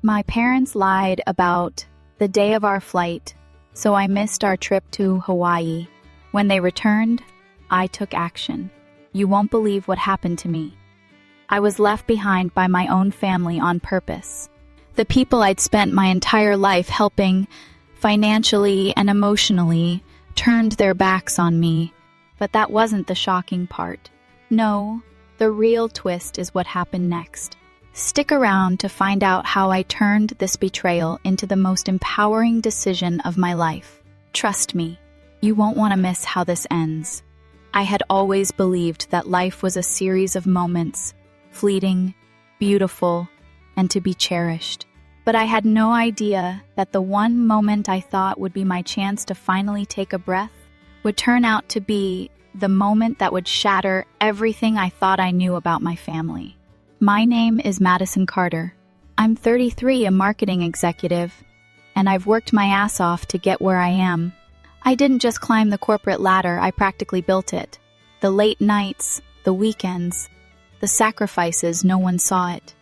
My parents lied about the day of our flight, so I missed our trip to Hawaii. When they returned, I took action. You won't believe what happened to me. I was left behind by my own family on purpose. The people I'd spent my entire life helping, financially and emotionally, turned their backs on me. But that wasn't the shocking part. No, the real twist is what happened next. Stick around to find out how I turned this betrayal into the most empowering decision of my life. Trust me, you won't want to miss how this ends. I had always believed that life was a series of moments, fleeting, beautiful, and to be cherished. But I had no idea that the one moment I thought would be my chance to finally take a breath would turn out to be the moment that would shatter everything I thought I knew about my family. My name is Madison Carter. I'm 33, a marketing executive, and I've worked my ass off to get where I am. I didn't just climb the corporate ladder, I practically built it. The late nights, the weekends, the sacrifices, no one saw it.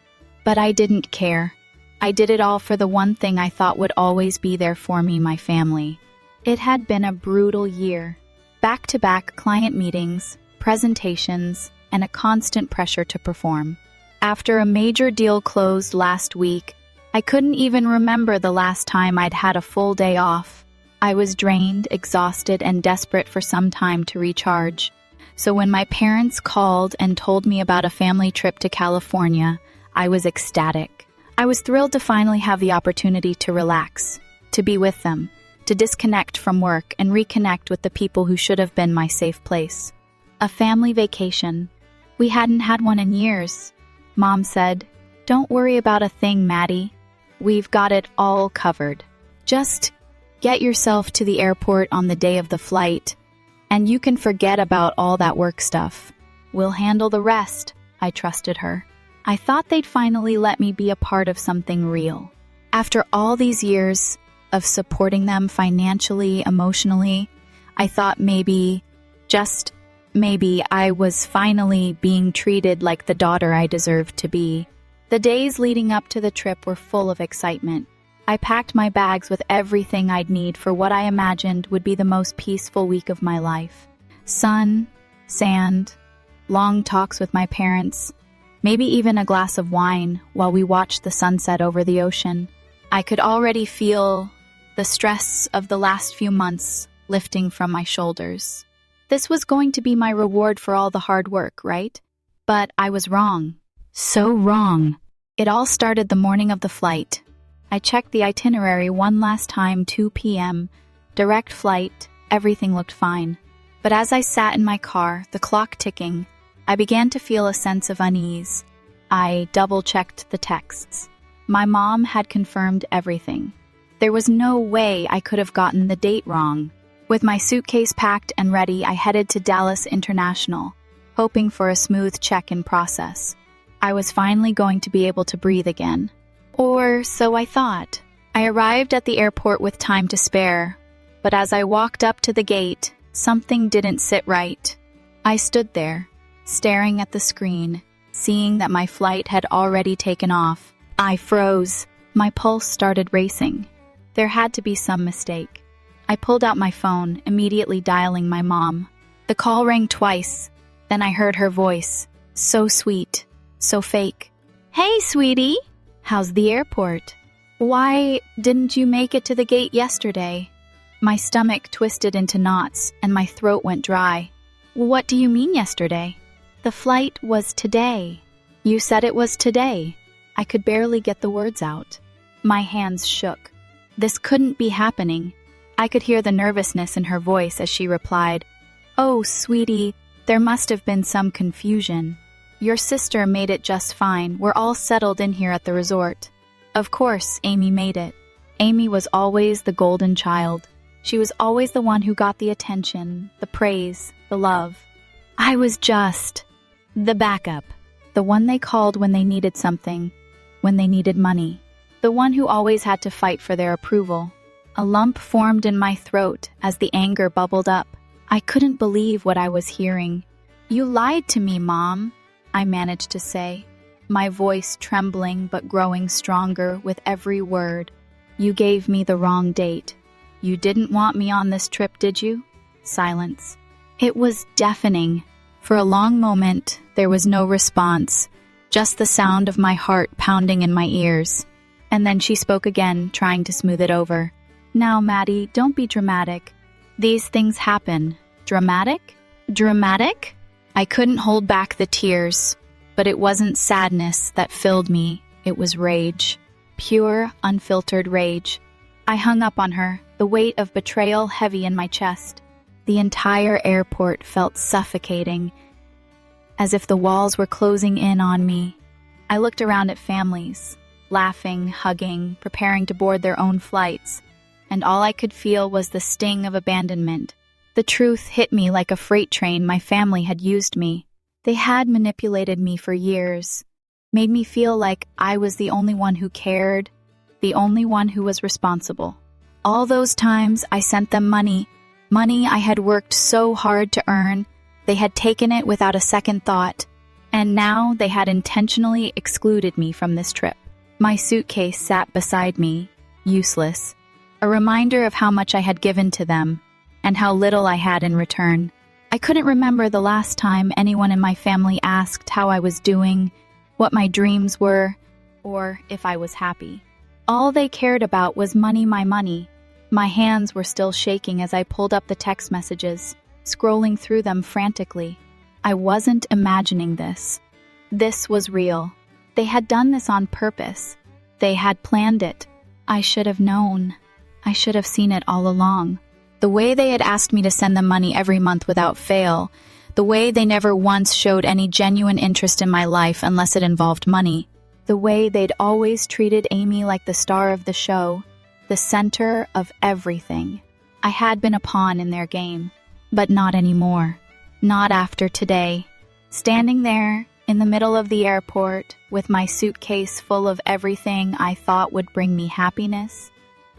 But I didn't care. I did it all for the one thing I thought would always be there for me, my family. It had been a brutal year. Back-to-back client meetings, presentations, and a constant pressure to perform. After a major deal closed last week, I couldn't even remember the last time I'd had a full day off. I was drained, exhausted, and desperate for some time to recharge. So when my parents called and told me about a family trip to California, I was ecstatic. I was thrilled to finally have the opportunity to relax, to be with them, to disconnect from work and reconnect with the people who should have been my safe place. A family vacation. We hadn't had one in years. Mom said, "Don't worry about a thing, Maddie. We've got it all covered. Just get yourself to the airport on the day of the flight, and you can forget about all that work stuff. We'll handle the rest." I trusted her. I thought they'd finally let me be a part of something real. After all these years of supporting them financially, emotionally, I thought maybe, just maybe, I was finally being treated like the daughter I deserved to be. The days leading up to the trip were full of excitement. I packed my bags with everything I'd need for what I imagined would be the most peaceful week of my life. Sun, sand, long talks with my parents, maybe even a glass of wine while we watched the sunset over the ocean. I could already feel the stress of the last few months lifting from my shoulders. This was going to be my reward for all the hard work, right? But I was wrong. So wrong. It all started the morning of the flight. I checked the itinerary one last time, 2 p.m. Direct flight, everything looked fine. But as I sat in my car, the clock ticking, I began to feel a sense of unease. I double-checked the texts. My mom had confirmed everything. There was no way I could have gotten the date wrong. With my suitcase packed and ready, I headed to Dallas International, hoping for a smooth check-in process. I was finally going to be able to breathe again. Or so I thought. I arrived at the airport with time to spare, but as I walked up to the gate, something didn't sit right. I stood there, staring at the screen, seeing that my flight had already taken off. I froze. My pulse started racing. There had to be some mistake. I pulled out my phone, immediately dialing my mom. The call rang twice. Then I heard her voice. So sweet. So fake. "Hey, sweetie. How's the airport? Why didn't you make it to the gate yesterday?" My stomach twisted into knots and my throat went dry. "What do you mean yesterday?" "The flight was today. You said it was today." I could barely get the words out. My hands shook. This couldn't be happening. I could hear the nervousness in her voice as she replied, "Oh, sweetie, there must have been some confusion. Your sister made it just fine. We're all settled in here at the resort." Of course, Amy made it. Amy was always the golden child. She was always the one who got the attention, the praise, the love. I was just the backup, the one they called when they needed something, when they needed money, the one who always had to fight for their approval. A lump formed in my throat as the anger bubbled up. I couldn't believe what I was hearing. "You lied to me, Mom," I managed to say. my voice trembling but growing stronger with every word. "You gave me the wrong date. You didn't want me on this trip, did you?" Silence. It was deafening. For a long moment, there was no response, just the sound of my heart pounding in my ears. And then she spoke again, trying to smooth it over. "Now, Maddie, don't be dramatic. These things happen." Dramatic? Dramatic? I couldn't hold back the tears, but it wasn't sadness that filled me. It was rage. Pure, unfiltered rage. I hung up on her, the weight of betrayal heavy in my chest. The entire airport felt suffocating, as if the walls were closing in on me. I looked around at families, laughing, hugging, preparing to board their own flights, and all I could feel was the sting of abandonment. The truth hit me like a freight train. My family had used me. They had manipulated me for years, made me feel like I was the only one who cared, the only one who was responsible. All those times I sent them money I had worked so hard to earn. They had taken it without a second thought, and now they had intentionally excluded me from this trip. My suitcase sat beside me, useless, a reminder of how much I had given to them and how little I had in return. I couldn't remember the last time anyone in my family asked how I was doing, what my dreams were, or if I was happy. All they cared about was money, my money. My hands were still shaking as I pulled up the text messages, scrolling through them frantically. I wasn't imagining this. This was real. They had done this on purpose. They had planned it. I should have known. I should have seen it all along. The way they had asked me to send them money every month without fail, the way they never once showed any genuine interest in my life unless it involved money, the way they'd always treated Amy like the star of the show, the center of everything. I had been a pawn in their game, but not anymore. Not after today. Standing there in the middle of the airport with my suitcase full of everything I thought would bring me happiness,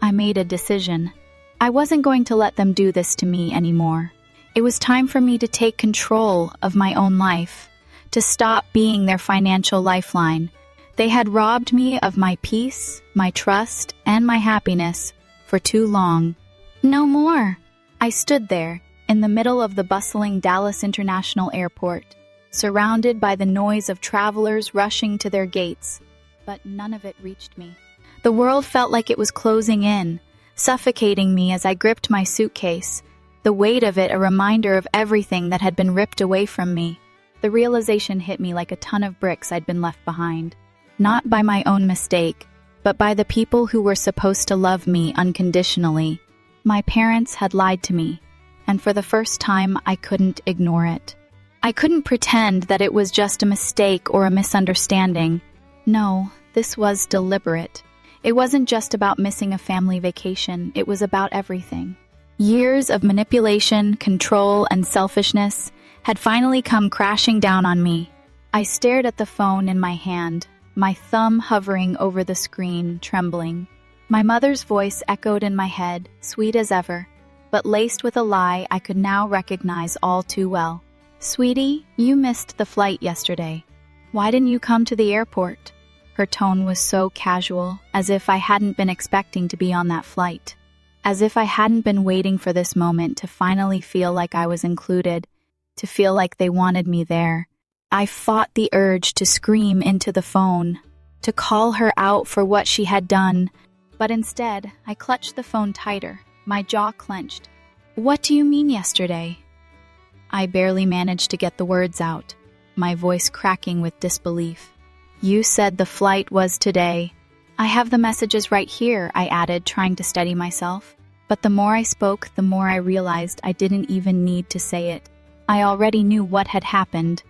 I made a decision. I wasn't going to let them do this to me anymore. It was time for me to take control of my own life, to stop being their financial lifeline. They had robbed me of my peace, my trust, and my happiness for too long. No more. I stood there in the middle of the bustling Dallas International Airport, surrounded by the noise of travelers rushing to their gates, but none of it reached me. The world felt like it was closing in, suffocating me as I gripped my suitcase, the weight of it a reminder of everything that had been ripped away from me. The realization hit me like a ton of bricks I'd been left behind, not by my own mistake, but by the people who were supposed to love me unconditionally. My parents had lied to me, and for the first time I couldn't ignore it. I couldn't pretend that it was just a mistake or a misunderstanding. No, this was deliberate. It wasn't just about missing a family vacation, it was about everything. Years of manipulation, control, and selfishness had finally come crashing down on me. I stared at the phone in my hand, my thumb hovering over the screen, trembling. My mother's voice echoed in my head, sweet as ever, but laced with a lie I could now recognize all too well. "Sweetie, you missed the flight yesterday. Why didn't you come to the airport?" Her tone was so casual, as if I hadn't been expecting to be on that flight. As if I hadn't been waiting for this moment to finally feel like I was included, to feel like they wanted me there. I fought the urge to scream into the phone, to call her out for what she had done, but instead, I clutched the phone tighter, my jaw clenched. "What do you mean yesterday?" I barely managed to get the words out, my voice cracking with disbelief. "You said the flight was today." "I have the messages right here," I added, trying to steady myself. But the more I spoke, the more I realized I didn't even need to say it. I already knew what had happened.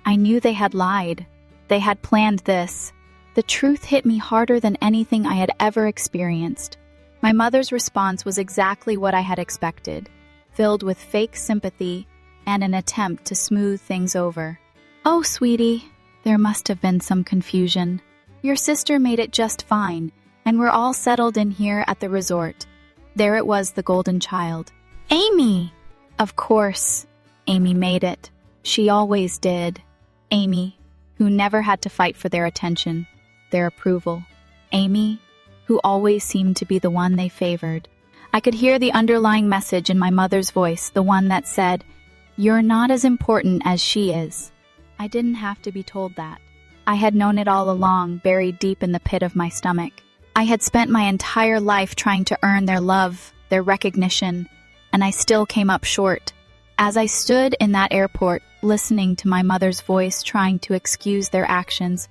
I knew they had lied. They had planned this. The truth hit me harder than anything I had ever experienced. My mother's response was exactly what I had expected, filled with fake sympathy and an attempt to smooth things over. "Oh, sweetie, there must have been some confusion. Your sister made it just fine, and we're all settled in here at the resort." There it was, the golden child. "Amy!" Of course, Amy made it. She always did. Amy. who never had to fight for their attention, their approval. Amy, who always seemed to be the one they favored. I could hear the underlying message in my mother's voice, the one that said, "You're not as important as she is." I didn't have to be told that. I had known it all along, buried deep in the pit of my stomach. I had spent my entire life trying to earn their love, their recognition, and I still came up short. As I stood in that airport, listening to my mother's voice trying to excuse their actions,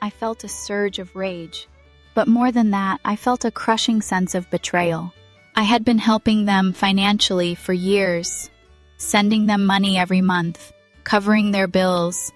I felt a surge of rage. But more than that, I felt a crushing sense of betrayal. I had been helping them financially for years, sending them money every month, covering their bills,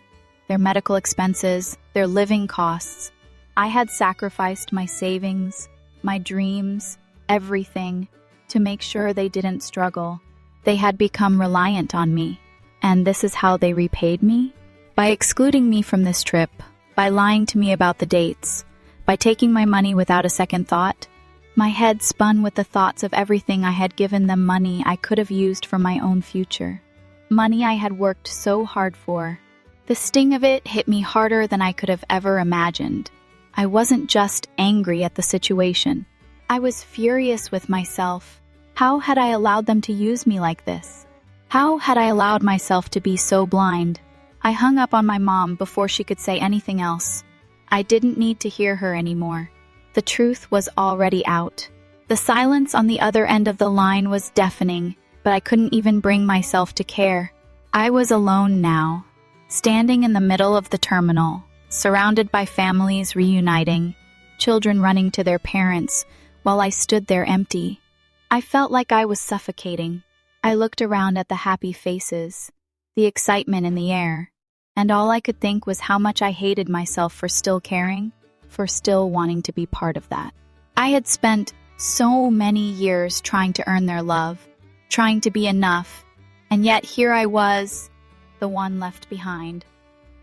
their medical expenses, their living costs. I had sacrificed my savings, my dreams, everything, to make sure they didn't struggle. They had become reliant on me. And this is how they repaid me? By excluding me from this trip, by lying to me about the dates, by taking my money without a second thought. My head spun with the thoughts of everything I had given them, money I could have used for my own future. Money I had worked so hard for. The sting of it hit me harder than I could have ever imagined. I wasn't just angry at the situation. I was furious with myself. How had I allowed them to use me like this? How had I allowed myself to be so blind? I hung up on my mom before she could say anything else. I didn't need to hear her anymore. The truth was already out. The silence on the other end of the line was deafening, but I couldn't even bring myself to care. I was alone now, standing in the middle of the terminal, surrounded by families reuniting, children running to their parents, while I stood there empty. I felt like I was suffocating. I looked around at the happy faces, the excitement in the air, and all I could think was how much I hated myself for still caring, for still wanting to be part of that. I had spent so many years trying to earn their love, trying to be enough, and yet here I was, the one left behind.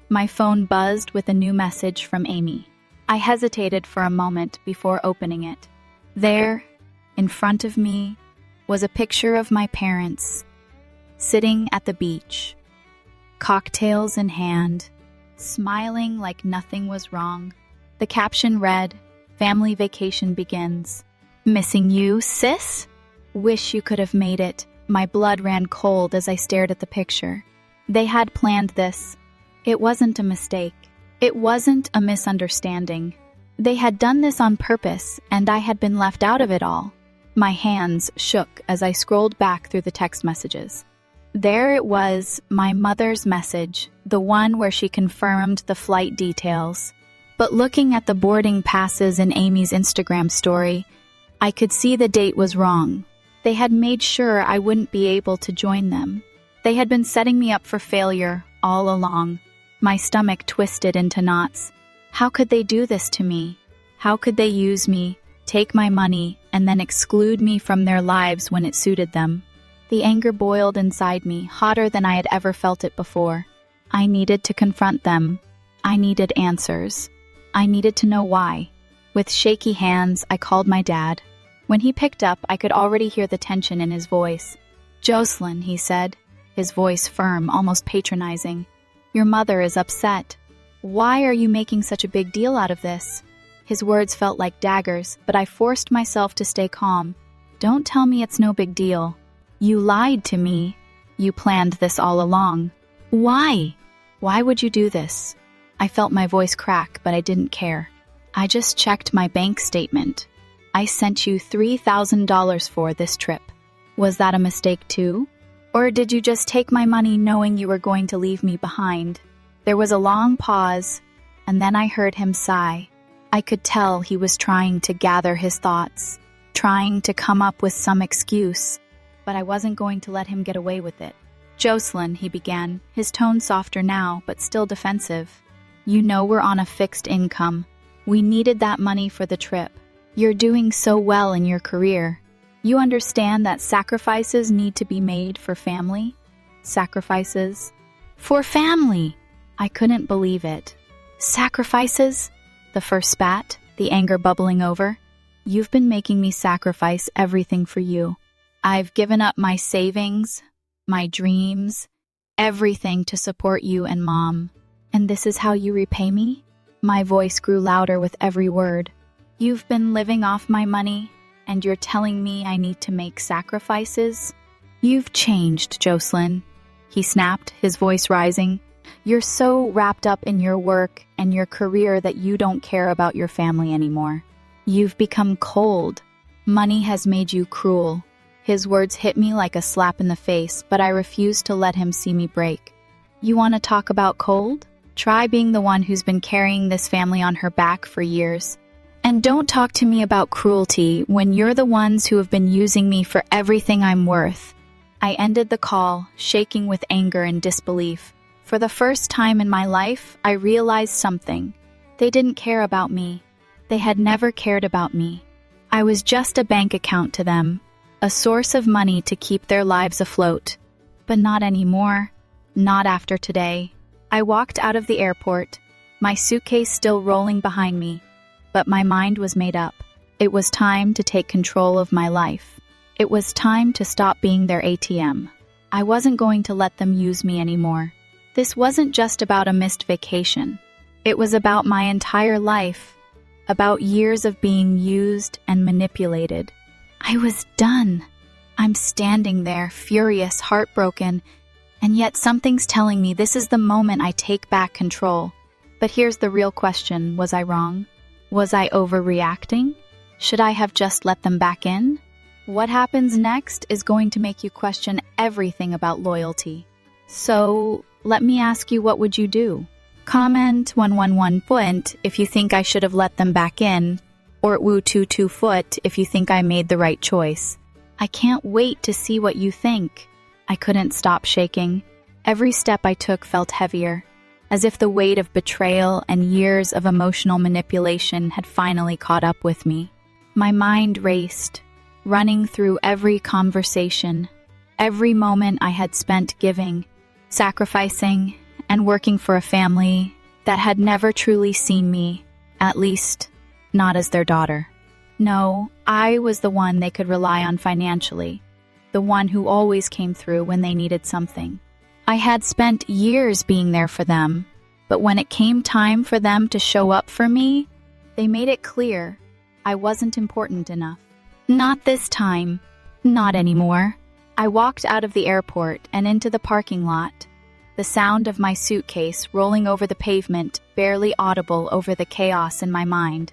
My phone buzzed with a new message from Amy. I hesitated for a moment before opening it. There, in front of me, was a picture of my parents, sitting at the beach, cocktails in hand, smiling like nothing was wrong. The caption read, "Family vacation begins. Missing you, sis? Wish you could have made it." My blood ran cold as I stared at the picture. They had planned this. It wasn't a mistake. It wasn't a misunderstanding. They had done this on purpose, and I had been left out of it all. My hands shook as I scrolled back through the text messages. There it was, my mother's message, the one where she confirmed the flight details. But looking at the boarding passes in Amy's Instagram story, I could see the date was wrong. They had made sure I wouldn't be able to join them. They had been setting me up for failure all along. My stomach twisted into knots. How could they do this to me? How could they use me, take my money, and then exclude me from their lives when it suited them? The anger boiled inside me, hotter than I had ever felt it before. I needed to confront them. I needed answers. I needed to know why. With shaky hands, I called my dad. When he picked up, I could already hear the tension in his voice. "Jocelyn," he said, his voice firm, almost patronizing. "Your mother is upset. Why are you making such a big deal out of this?" His words felt like daggers, but I forced myself to stay calm. "Don't tell me it's no big deal. You lied to me. You planned this all along. Why? Why would you do this?" I felt my voice crack, but I didn't care. "I just checked my bank statement. I sent you $3,000 for this trip. Was that a mistake too? Or did you just take my money knowing you were going to leave me behind?" There was a long pause, and then I heard him sigh. I could tell he was trying to gather his thoughts, trying to come up with some excuse, but I wasn't going to let him get away with it. "Jocelyn," he began, his tone softer now, but still defensive. "You know we're on a fixed income. We needed that money for the trip. You're doing so well in your career. You understand that sacrifices need to be made for family? Sacrifices? For family!" I couldn't believe it. "Sacrifices?" The first spat, the anger bubbling over. "You've been making me sacrifice everything for you. I've given up my savings, my dreams, everything to support you and Mom. And this is how you repay me? My voice grew louder with every word. You've been living off my money, and you're telling me I need to make sacrifices? You've changed, Jocelyn, he snapped, his voice rising. You're so wrapped up in your work and your career that you don't care about your family anymore. You've become cold. Money has made you cruel. His words hit me like a slap in the face, but I refused to let him see me break. You want to talk about cold? Try being the one who's been carrying this family on her back for years. And don't talk to me about cruelty when you're the ones who have been using me for everything I'm worth. I ended the call, shaking with anger and disbelief. For the first time in my life, I realized something. They didn't care about me. They had never cared about me. I was just a bank account to them, a source of money to keep their lives afloat. But not anymore. Not after today. I walked out of the airport, my suitcase still rolling behind me, but my mind was made up. It was time to take control of my life. It was time to stop being their ATM. I wasn't going to let them use me anymore. This wasn't just about a missed vacation. It was about my entire life, about years of being used and manipulated. I was done. I'm standing there, furious, heartbroken, and yet something's telling me this is the moment I take back control. But here's the real question, was I wrong? Was I overreacting? Should I have just let them back in? What happens next is going to make you question everything about loyalty. So, let me ask you, what would you do? Comment 111 foot if you think I should have let them back in, or woo 22 foot if you think I made the right choice. I can't wait to see what you think. I couldn't stop shaking. Every step I took felt heavier, as if the weight of betrayal and years of emotional manipulation had finally caught up with me. My mind raced, running through every conversation, every moment I had spent giving, sacrificing, and working for a family that had never truly seen me, at least not as their daughter. No, I was the one they could rely on financially, the one who always came through when they needed something. I had spent years being there for them, but when it came time for them to show up for me, they made it clear I wasn't important enough. Not this time. Not anymore. I walked out of the airport and into the parking lot, the sound of my suitcase rolling over the pavement barely audible over the chaos in my mind.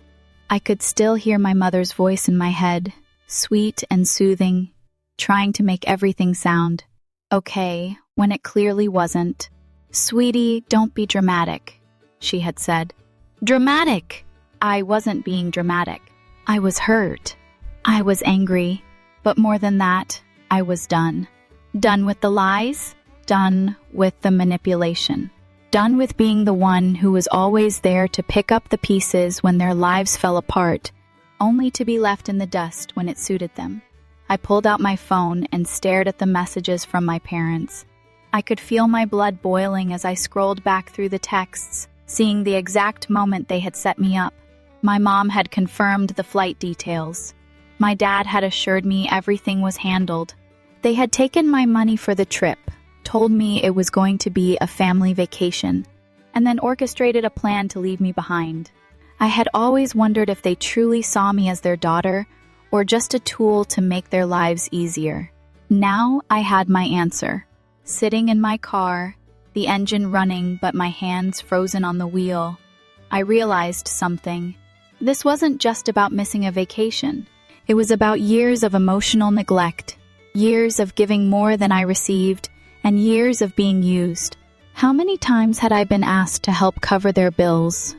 I could still hear my mother's voice in my head, sweet and soothing, trying to make everything sound okay when it clearly wasn't. "Sweetie, don't be dramatic," she had said. Dramatic! I wasn't being dramatic. I was hurt. I was angry. But more than that, I was done. Done with the lies, done with the manipulation. Done with being the one who was always there to pick up the pieces when their lives fell apart, only to be left in the dust when it suited them. I pulled out my phone and stared at the messages from my parents. I could feel my blood boiling as I scrolled back through the texts, seeing the exact moment they had set me up. My mom had confirmed the flight details. My dad had assured me everything was handled. They had taken my money for the trip, told me it was going to be a family vacation, and then orchestrated a plan to leave me behind. I had always wondered if they truly saw me as their daughter or just a tool to make their lives easier. Now I had my answer. Sitting in my car, the engine running but my hands frozen on the wheel, I realized something. This wasn't just about missing a vacation. It was about years of emotional neglect, years of giving more than I received, and years of being used. How many times had I been asked to help cover their bills,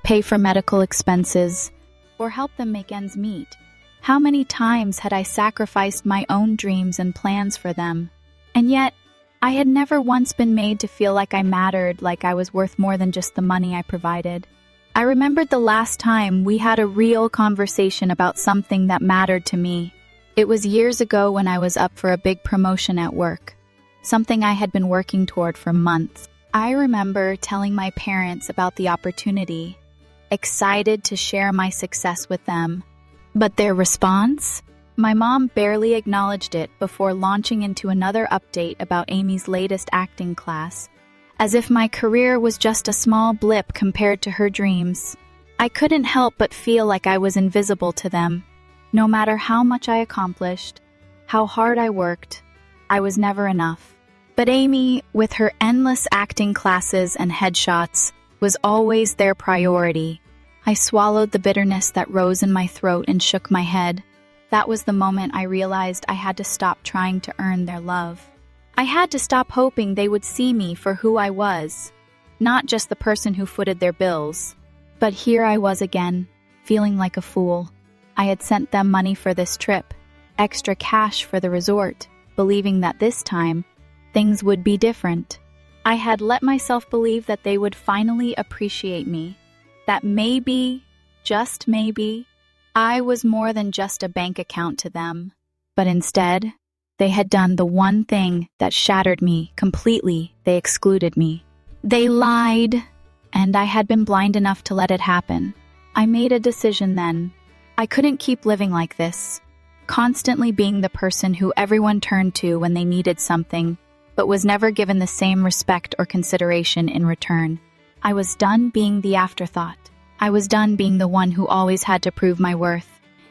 pay for medical expenses, or help them make ends meet? How many times had I sacrificed my own dreams and plans for them? And yet, I had never once been made to feel like I mattered, like I was worth more than just the money I provided. I remembered the last time we had a real conversation about something that mattered to me. It was years ago when I was up for a big promotion at work, something I had been working toward for months. I remember telling my parents about the opportunity, excited to share my success with them. But their response? My mom barely acknowledged it before launching into another update about Amy's latest acting class, as if my career was just a small blip compared to her dreams. I couldn't help but feel like I was invisible to them. No matter how much I accomplished, how hard I worked, I was never enough. But Amy, with her endless acting classes and headshots, was always their priority. I swallowed the bitterness that rose in my throat and shook my head. That was the moment I realized I had to stop trying to earn their love. I had to stop hoping they would see me for who I was, not just the person who footed their bills. But here I was again, feeling like a fool. I had sent them money for this trip, extra cash for the resort, believing that this time, things would be different. I had let myself believe that they would finally appreciate me. That maybe, just maybe, I was more than just a bank account to them. But instead, they had done the one thing that shattered me completely. They excluded me. They lied, and I had been blind enough to let it happen. I made a decision then. I couldn't keep living like this, constantly being the person who everyone turned to when they needed something, but was never given the same respect or consideration in return. I was done being the afterthought. I was done being the one who always had to prove my worth.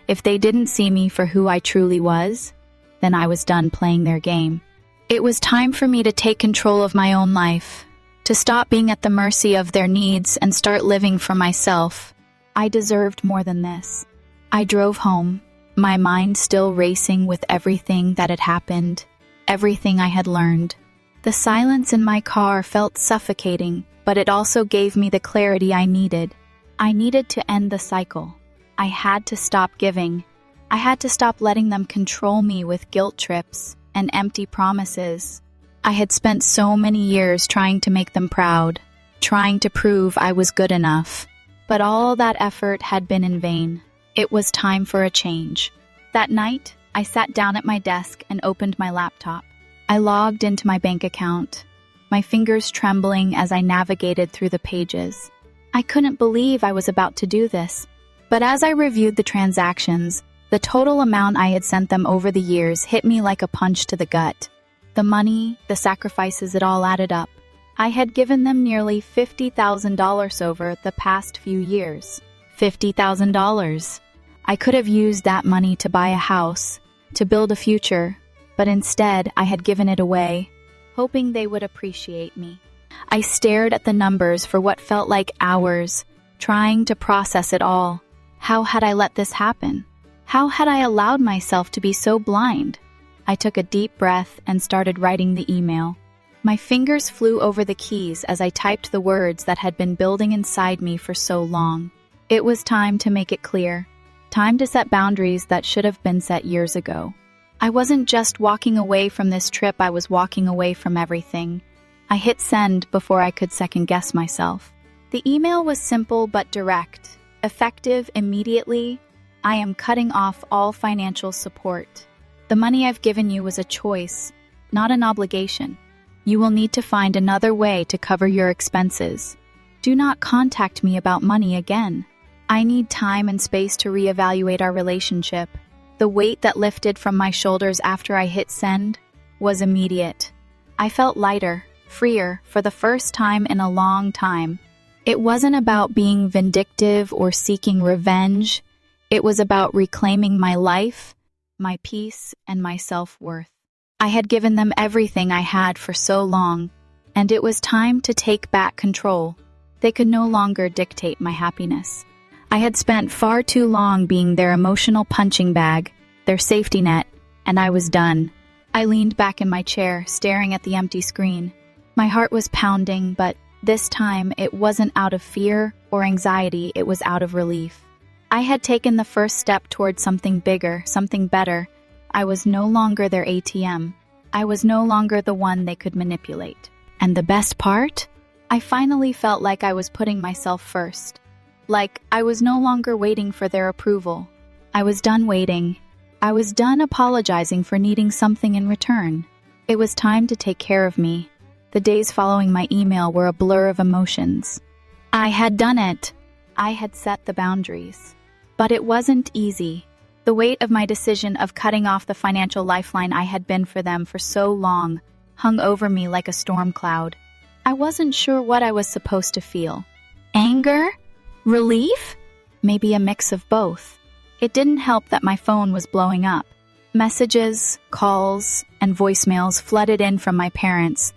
If they didn't see me for who I truly was, then I was done playing their game. It was time for me to take control of my own life, to stop being at the mercy of their needs and start living for myself. I deserved more than this. I drove home, my mind still racing with everything that had happened, everything I had learned. The silence in my car felt suffocating, but it also gave me the clarity I needed. I needed to end the cycle. I had to stop giving. I had to stop letting them control me with guilt trips and empty promises. I had spent so many years trying to make them proud, trying to prove I was good enough. But all that effort had been in vain. It was time for a change. That night, I sat down at my desk and opened my laptop. I logged into my bank account, my fingers trembling as I navigated through the pages. I couldn't believe I was about to do this. But as I reviewed the transactions, the total amount I had sent them over the years hit me like a punch to the gut. The money, the sacrifices, it all added up. I had given them nearly $50,000 over the past few years. $50,000. I could have used that money to buy a house, to build a future, but instead I had given it away, hoping they would appreciate me. I stared at the numbers for what felt like hours, trying to process it all. How had I let this happen? How had I allowed myself to be so blind? I took a deep breath and started writing the email. My fingers flew over the keys as I typed the words that had been building inside me for so long. It was time to make it clear. Time to set boundaries that should have been set years ago. I wasn't just walking away from this trip, I was walking away from everything. I hit send before I could second-guess myself. The email was simple but direct, effective immediately. I am cutting off all financial support. The money I've given you was a choice, not an obligation. You will need to find another way to cover your expenses. Do not contact me about money again. I need time and space to reevaluate our relationship. The weight that lifted from my shoulders after I hit send was immediate. I felt lighter, freer, for the first time in a long time. It wasn't about being vindictive or seeking revenge. It was about reclaiming my life, my peace, and my self-worth. I had given them everything I had for so long, and it was time to take back control. They could no longer dictate my happiness. I had spent far too long being their emotional punching bag, their safety net, and I was done. I leaned back in my chair, staring at the empty screen. My heart was pounding, but this time it wasn't out of fear or anxiety, it was out of relief. I had taken the first step towards something bigger, something better. I was no longer their ATM. I was no longer the one they could manipulate. And the best part? I finally felt like I was putting myself first. Like I was no longer waiting for their approval. I was done waiting. I was done apologizing for needing something in return. It was time to take care of me. The days following my email were a blur of emotions. I had done it. I had set the boundaries. But it wasn't easy. The weight of my decision of cutting off the financial lifeline I had been for them for so long hung over me like a storm cloud. I wasn't sure what I was supposed to feel. Anger? Relief? Maybe a mix of both. It didn't help that my phone was blowing up. Messages, calls, and voicemails flooded in from my parents,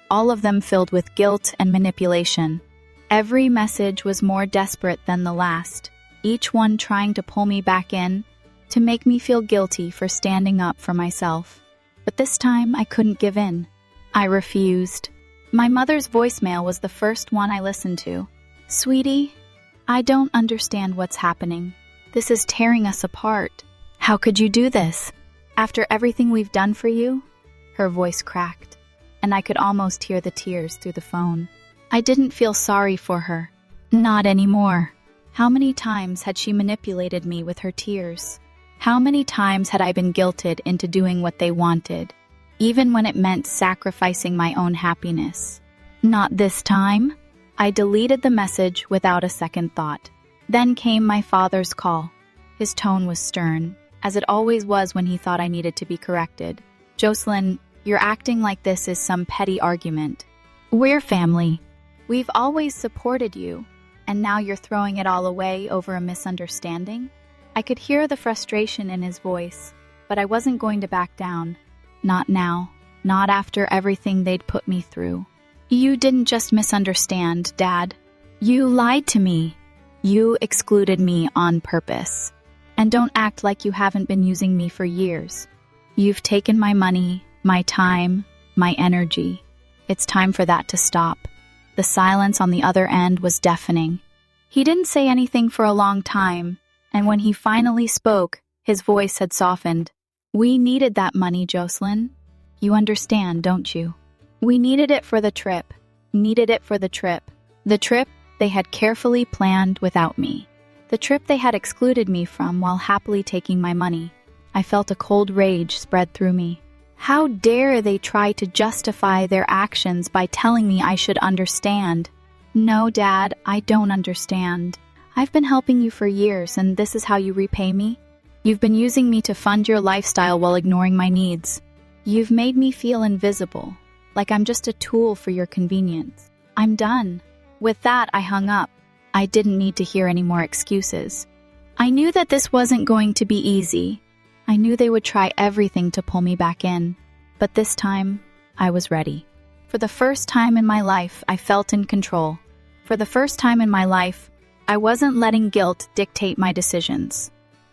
all of them filled with guilt and manipulation. Every message was more desperate than the last, each one trying to pull me back in, to make me feel guilty for standing up for myself. But this time I couldn't give in. I refused. My mother's voicemail was the first one I listened to. "Sweetie, I don't understand what's happening. This is tearing us apart. How could you do this? After everything we've done for you?" Her voice cracked, and I could almost hear the tears through the phone. I didn't feel sorry for her. Not anymore. How many times had she manipulated me with her tears? How many times had I been guilted into doing what they wanted, even when it meant sacrificing my own happiness? Not this time. I deleted the message without a second thought. Then came my father's call. His tone was stern, as it always was when he thought I needed to be corrected. "Jocelyn, you're acting like this is some petty argument. We're family. We've always supported you, and now you're throwing it all away over a misunderstanding?" I could hear the frustration in his voice, but I wasn't going to back down. Not now. Not after everything they'd put me through. "You didn't just misunderstand, Dad. You lied to me. You excluded me on purpose. And don't act like you haven't been using me for years. You've taken my money, my time, my energy. It's time for that to stop." The silence on the other end was deafening. He didn't say anything for a long time, and when he finally spoke, his voice had softened. "We needed that money, Jocelyn. You understand, don't you? We needed it for the trip. Needed it for the trip. The trip they had carefully planned without me. The trip they had excluded me from while happily taking my money." I felt a cold rage spread through me. How dare they try to justify their actions by telling me I should understand? "No, Dad, I don't understand. I've been helping you for years, and this is how you repay me? You've been using me to fund your lifestyle while ignoring my needs. You've made me feel invisible, like I'm just a tool for your convenience. I'm done." With that, I hung up. I didn't need to hear any more excuses. I knew that this wasn't going to be easy. I knew they would try everything to pull me back in. But this time, I was ready. For the first time in my life, I felt in control. For the first time in my life, I wasn't letting guilt dictate my decisions.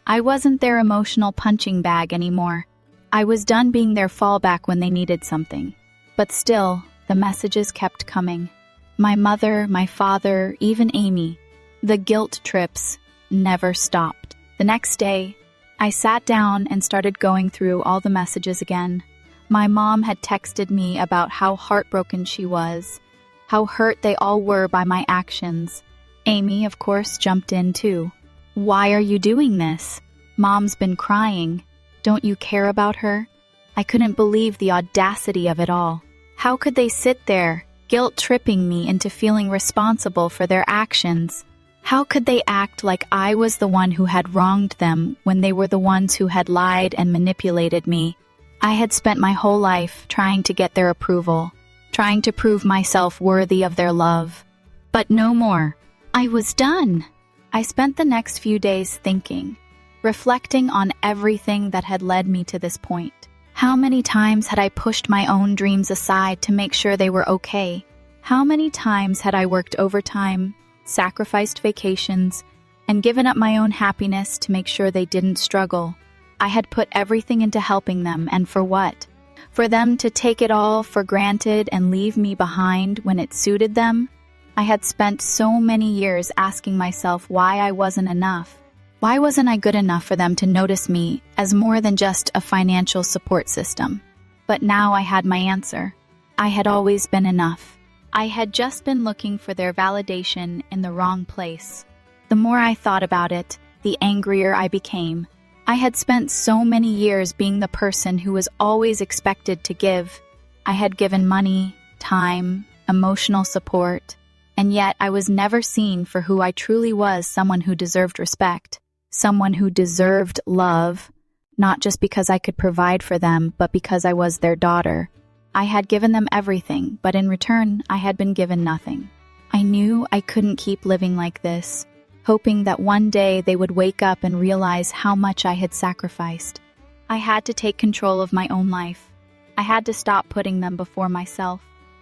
I wasn't their emotional punching bag anymore. I was done being their fallback when they needed something. But still, the messages kept coming. My mother, my father, even Amy. The guilt trips never stopped. The next day, I sat down and started going through all the messages again. My mom had texted me about how heartbroken she was, how hurt they all were by my actions. Amy, of course, jumped in too. "Why are you doing this? Mom's been crying. Don't you care about her?" I couldn't believe the audacity of it all. How could they sit there, guilt-tripping me into feeling responsible for their actions? How could they act like I was the one who had wronged them when they were the ones who had lied and manipulated me? I had spent my whole life trying to get their approval, trying to prove myself worthy of their love. But no more. I was done. I spent the next few days thinking, reflecting on everything that had led me to this point. How many times had I pushed my own dreams aside to make sure they were okay? How many times had I worked overtime, sacrificed vacations, and given up my own happiness to make sure they didn't struggle? I had put everything into helping them, and for what? For them to take it all for granted and leave me behind when it suited them? I had spent so many years asking myself why I wasn't enough. Why wasn't I good enough for them to notice me as more than just a financial support system? But now I had my answer. I had always been enough. I had just been looking for their validation in the wrong place. The more I thought about it, the angrier I became. I had spent so many years being the person who was always expected to give. I had given money, time, emotional support, and yet I was never seen for who I truly was, someone who deserved respect. Someone who deserved love, not just because I could provide for them, but because I was their daughter. I had given them everything, but in return, I had been given nothing. I knew I couldn't keep living like this, hoping that one day they would wake up and realize how much I had sacrificed. I had to take control of my own life. I had to stop putting them before myself.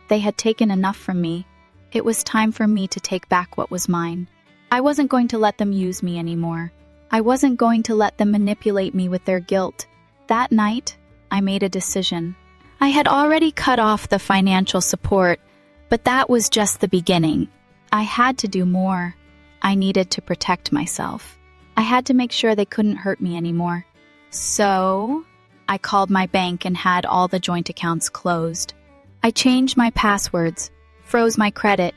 They had taken enough from me. It was time for me to take back what was mine. I wasn't going to let them use me anymore. I wasn't going to let them manipulate me with their guilt. That night, I made a decision. I had already cut off the financial support, but that was just the beginning. I had to do more. I needed to protect myself. I had to make sure they couldn't hurt me anymore. So, I called my bank and had all the joint accounts closed. I changed my passwords, froze my credit,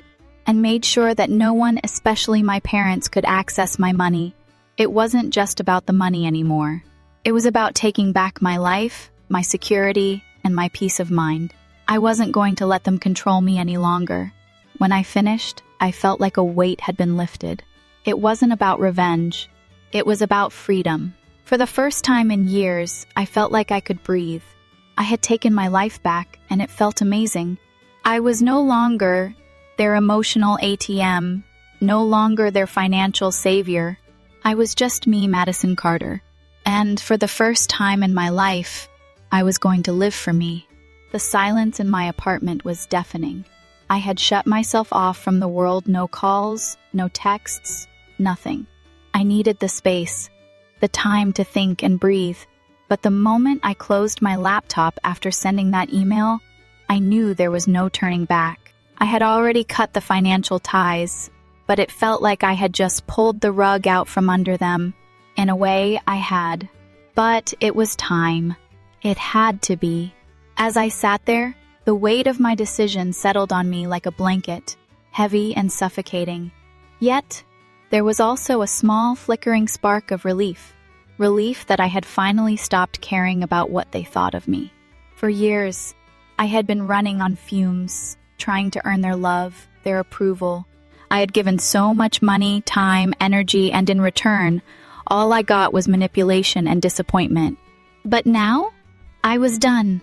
and made sure that no one, especially my parents, could access my money. It wasn't just about the money anymore. It was about taking back my life, my security, and my peace of mind. I wasn't going to let them control me any longer. When I finished, I felt like a weight had been lifted. It wasn't about revenge. It was about freedom. For the first time in years, I felt like I could breathe. I had taken my life back, and it felt amazing. I was no longer their emotional ATM, no longer their financial savior. I was just me, Madison Carter. And for the first time in my life, I was going to live for me. The silence in my apartment was deafening. I had shut myself off from the world, no calls, no texts, nothing. I needed the space, the time to think and breathe. But the moment I closed my laptop after sending that email, I knew there was no turning back. I had already cut the financial ties, but it felt like I had just pulled the rug out from under them. In a way, I had. But it was time. It had to be. As I sat there, the weight of my decision settled on me like a blanket, heavy and suffocating. Yet, there was also a small flickering spark of relief. Relief that I had finally stopped caring about what they thought of me. For years, I had been running on fumes, trying to earn their love, their approval. I had given so much money, time, energy, and in return, all I got was manipulation and disappointment. But now, I was done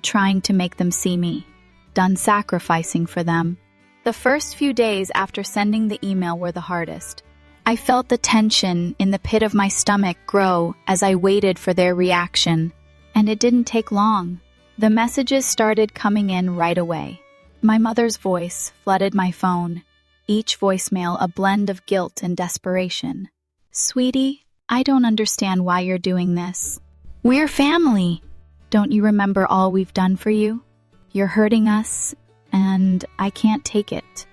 trying to make them see me, done sacrificing for them. The first few days after sending the email were the hardest. I felt the tension in the pit of my stomach grow as I waited for their reaction, and it didn't take long. The messages started coming in right away. My mother's voice flooded my phone, each voicemail a blend of guilt and desperation. "Sweetie, I don't understand why you're doing this. We're family. Don't you remember all we've done for you? You're hurting us, and I can't take it."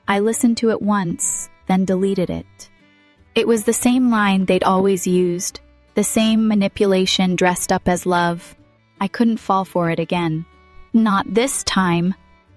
I listened to it once, then deleted it. It was the same line they'd always used, the same manipulation dressed up as love. I couldn't fall for it again. Not this time.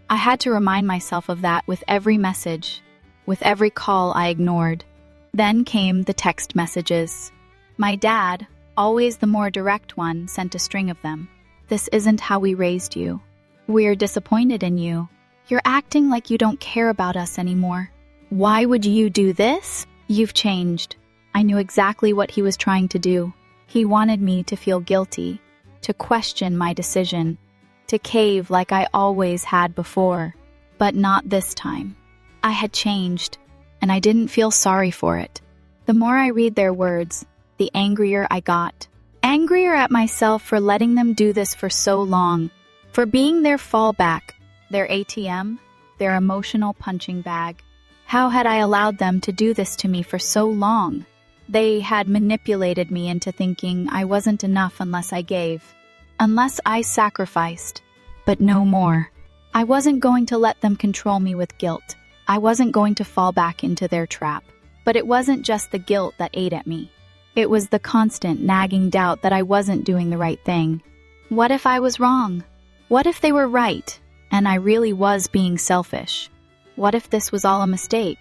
I had to remind myself of that with every message, with every call I ignored. Then came the text messages. My dad, always the more direct one, sent a string of them. "This isn't how we raised you. We're disappointed in you. You're acting like you don't care about us anymore. Why would you do this? You've changed." I knew exactly what he was trying to do. He wanted me to feel guilty, to question my decision, to cave like I always had before. But not this time. I had changed, and I didn't feel sorry for it. The more I read their words, the angrier I got. Angrier at myself for letting them do this for so long, for being their fallback, their ATM, their emotional punching bag. How had I allowed them to do this to me for so long? They had manipulated me into thinking I wasn't enough unless I gave, unless I sacrificed, but no more. I wasn't going to let them control me with guilt. I wasn't going to fall back into their trap. But it wasn't just the guilt that ate at me. It was the constant nagging doubt that I wasn't doing the right thing. What if I was wrong? What if they were right, and I really was being selfish? What if this was all a mistake?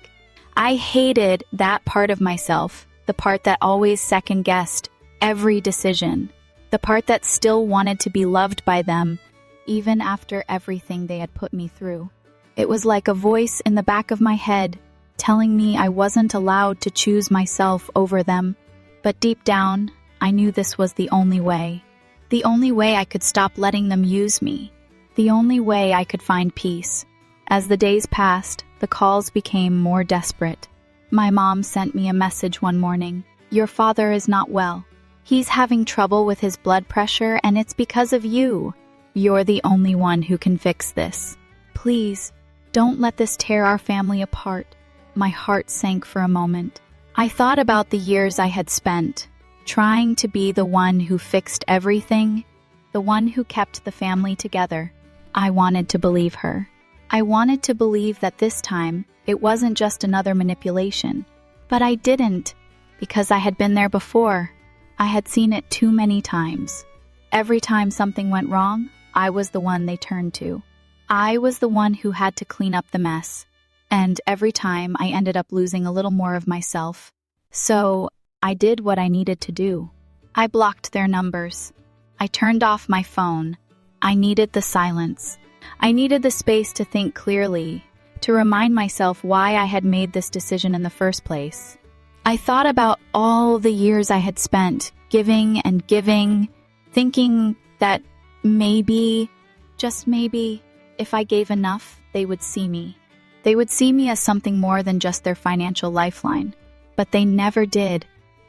I hated that part of myself, the part that always second-guessed every decision, the part that still wanted to be loved by them, even after everything they had put me through. It was like a voice in the back of my head telling me I wasn't allowed to choose myself over them. But deep down, I knew this was the only way. The only way I could stop letting them use me. The only way I could find peace. As the days passed, the calls became more desperate. My mom sent me a message one morning. "Your father is not well. He's having trouble with his blood pressure, and it's because of you. You're the only one who can fix this. Please, don't let this tear our family apart." My heart sank for a moment. I thought about the years I had spent, trying to be the one who fixed everything, the one who kept the family together. I wanted to believe her. I wanted to believe that this time it wasn't just another manipulation. But I didn't, because I had been there before. I had seen it too many times. Every time something went wrong, I was the one they turned to. I was the one who had to clean up the mess. And every time I ended up losing a little more of myself. So I did what I needed to do. I blocked their numbers. I turned off my phone. I needed the silence. I needed the space to think clearly, to remind myself why I had made this decision in the first place. I thought about all the years I had spent giving and giving, thinking that maybe, just maybe, if I gave enough, they would see me. They would see me as something more than just their financial lifeline. But they never did.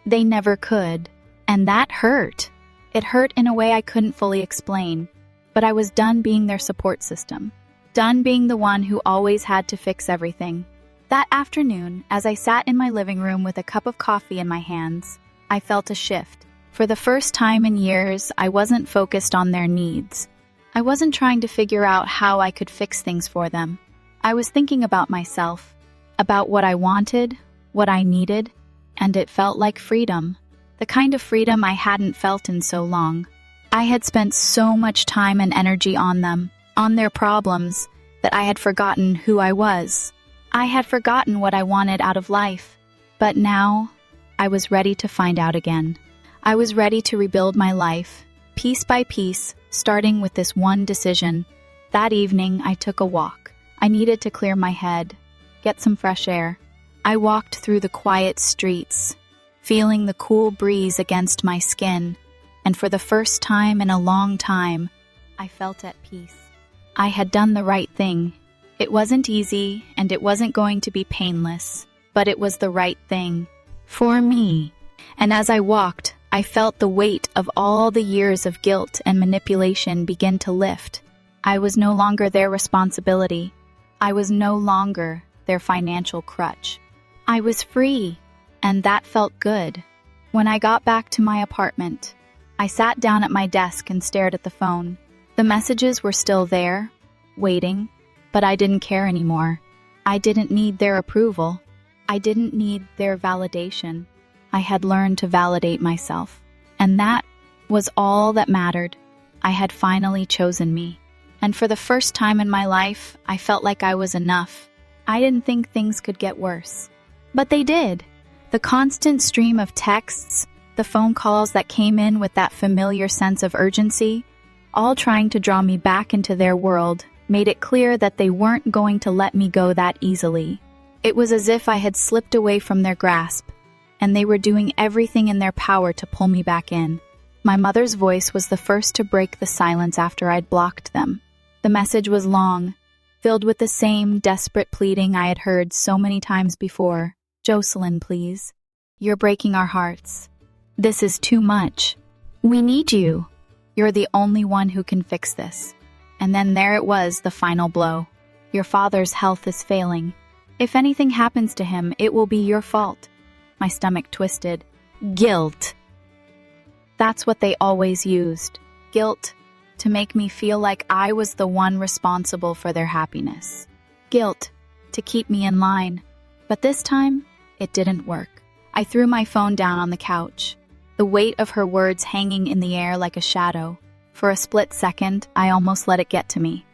They never could. And that hurt. It hurt in a way I couldn't fully explain. But I was done being their support system. Done being the one who always had to fix everything. That afternoon, as I sat in my living room with a cup of coffee in my hands, I felt a shift. For the first time in years, I wasn't focused on their needs. I wasn't trying to figure out how I could fix things for them. I was thinking about myself, about what I wanted, what I needed, and it felt like freedom. The kind of freedom I hadn't felt in so long. I had spent so much time and energy on them, on their problems, that I had forgotten who I was. I had forgotten what I wanted out of life. But now, I was ready to find out again. I was ready to rebuild my life, piece by piece, starting with this one decision. That evening, I took a walk. I needed to clear my head, get some fresh air. I walked through the quiet streets, feeling the cool breeze against my skin, and for the first time in a long time, I felt at peace. I had done the right thing. It wasn't easy, and it wasn't going to be painless, but it was the right thing. For me. And as I walked, I felt the weight of all the years of guilt and manipulation begin to lift. I was no longer their responsibility. I was no longer their financial crutch. I was free, and that felt good. When I got back to my apartment, I sat down at my desk and stared at the phone. The messages were still there, waiting, but I didn't care anymore. I didn't need their approval. I didn't need their validation. I had learned to validate myself, and that was all that mattered. I had finally chosen me. And for the first time in my life, I felt like I was enough. I didn't think things could get worse. But they did. The constant stream of texts, the phone calls that came in with that familiar sense of urgency, all trying to draw me back into their world, made it clear that they weren't going to let me go that easily. It was as if I had slipped away from their grasp, and they were doing everything in their power to pull me back in. My mother's voice was the first to break the silence after I'd blocked them. The message was long, filled with the same desperate pleading I had heard so many times before. "Jocelyn, please. You're breaking our hearts. This is too much. We need you. You're the only one who can fix this." And then there it was, the final blow. "Your father's health is failing. If anything happens to him, it will be your fault." My stomach twisted. Guilt. That's what they always used. Guilt. To make me feel like I was the one responsible for their happiness. Guilt, to keep me in line. But this time, it didn't work. I threw my phone down on the couch, the weight of her words hanging in the air like a shadow. For a split second, I almost let it get to me.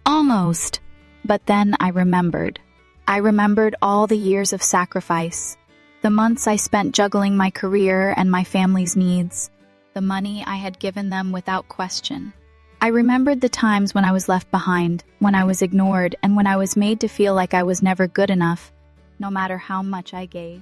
Almost. But then I remembered. I remembered all the years of sacrifice, the months I spent juggling my career and my family's needs, the money I had given them without question. I remembered the times when I was left behind, when I was ignored, and when I was made to feel like I was never good enough, no matter how much I gave.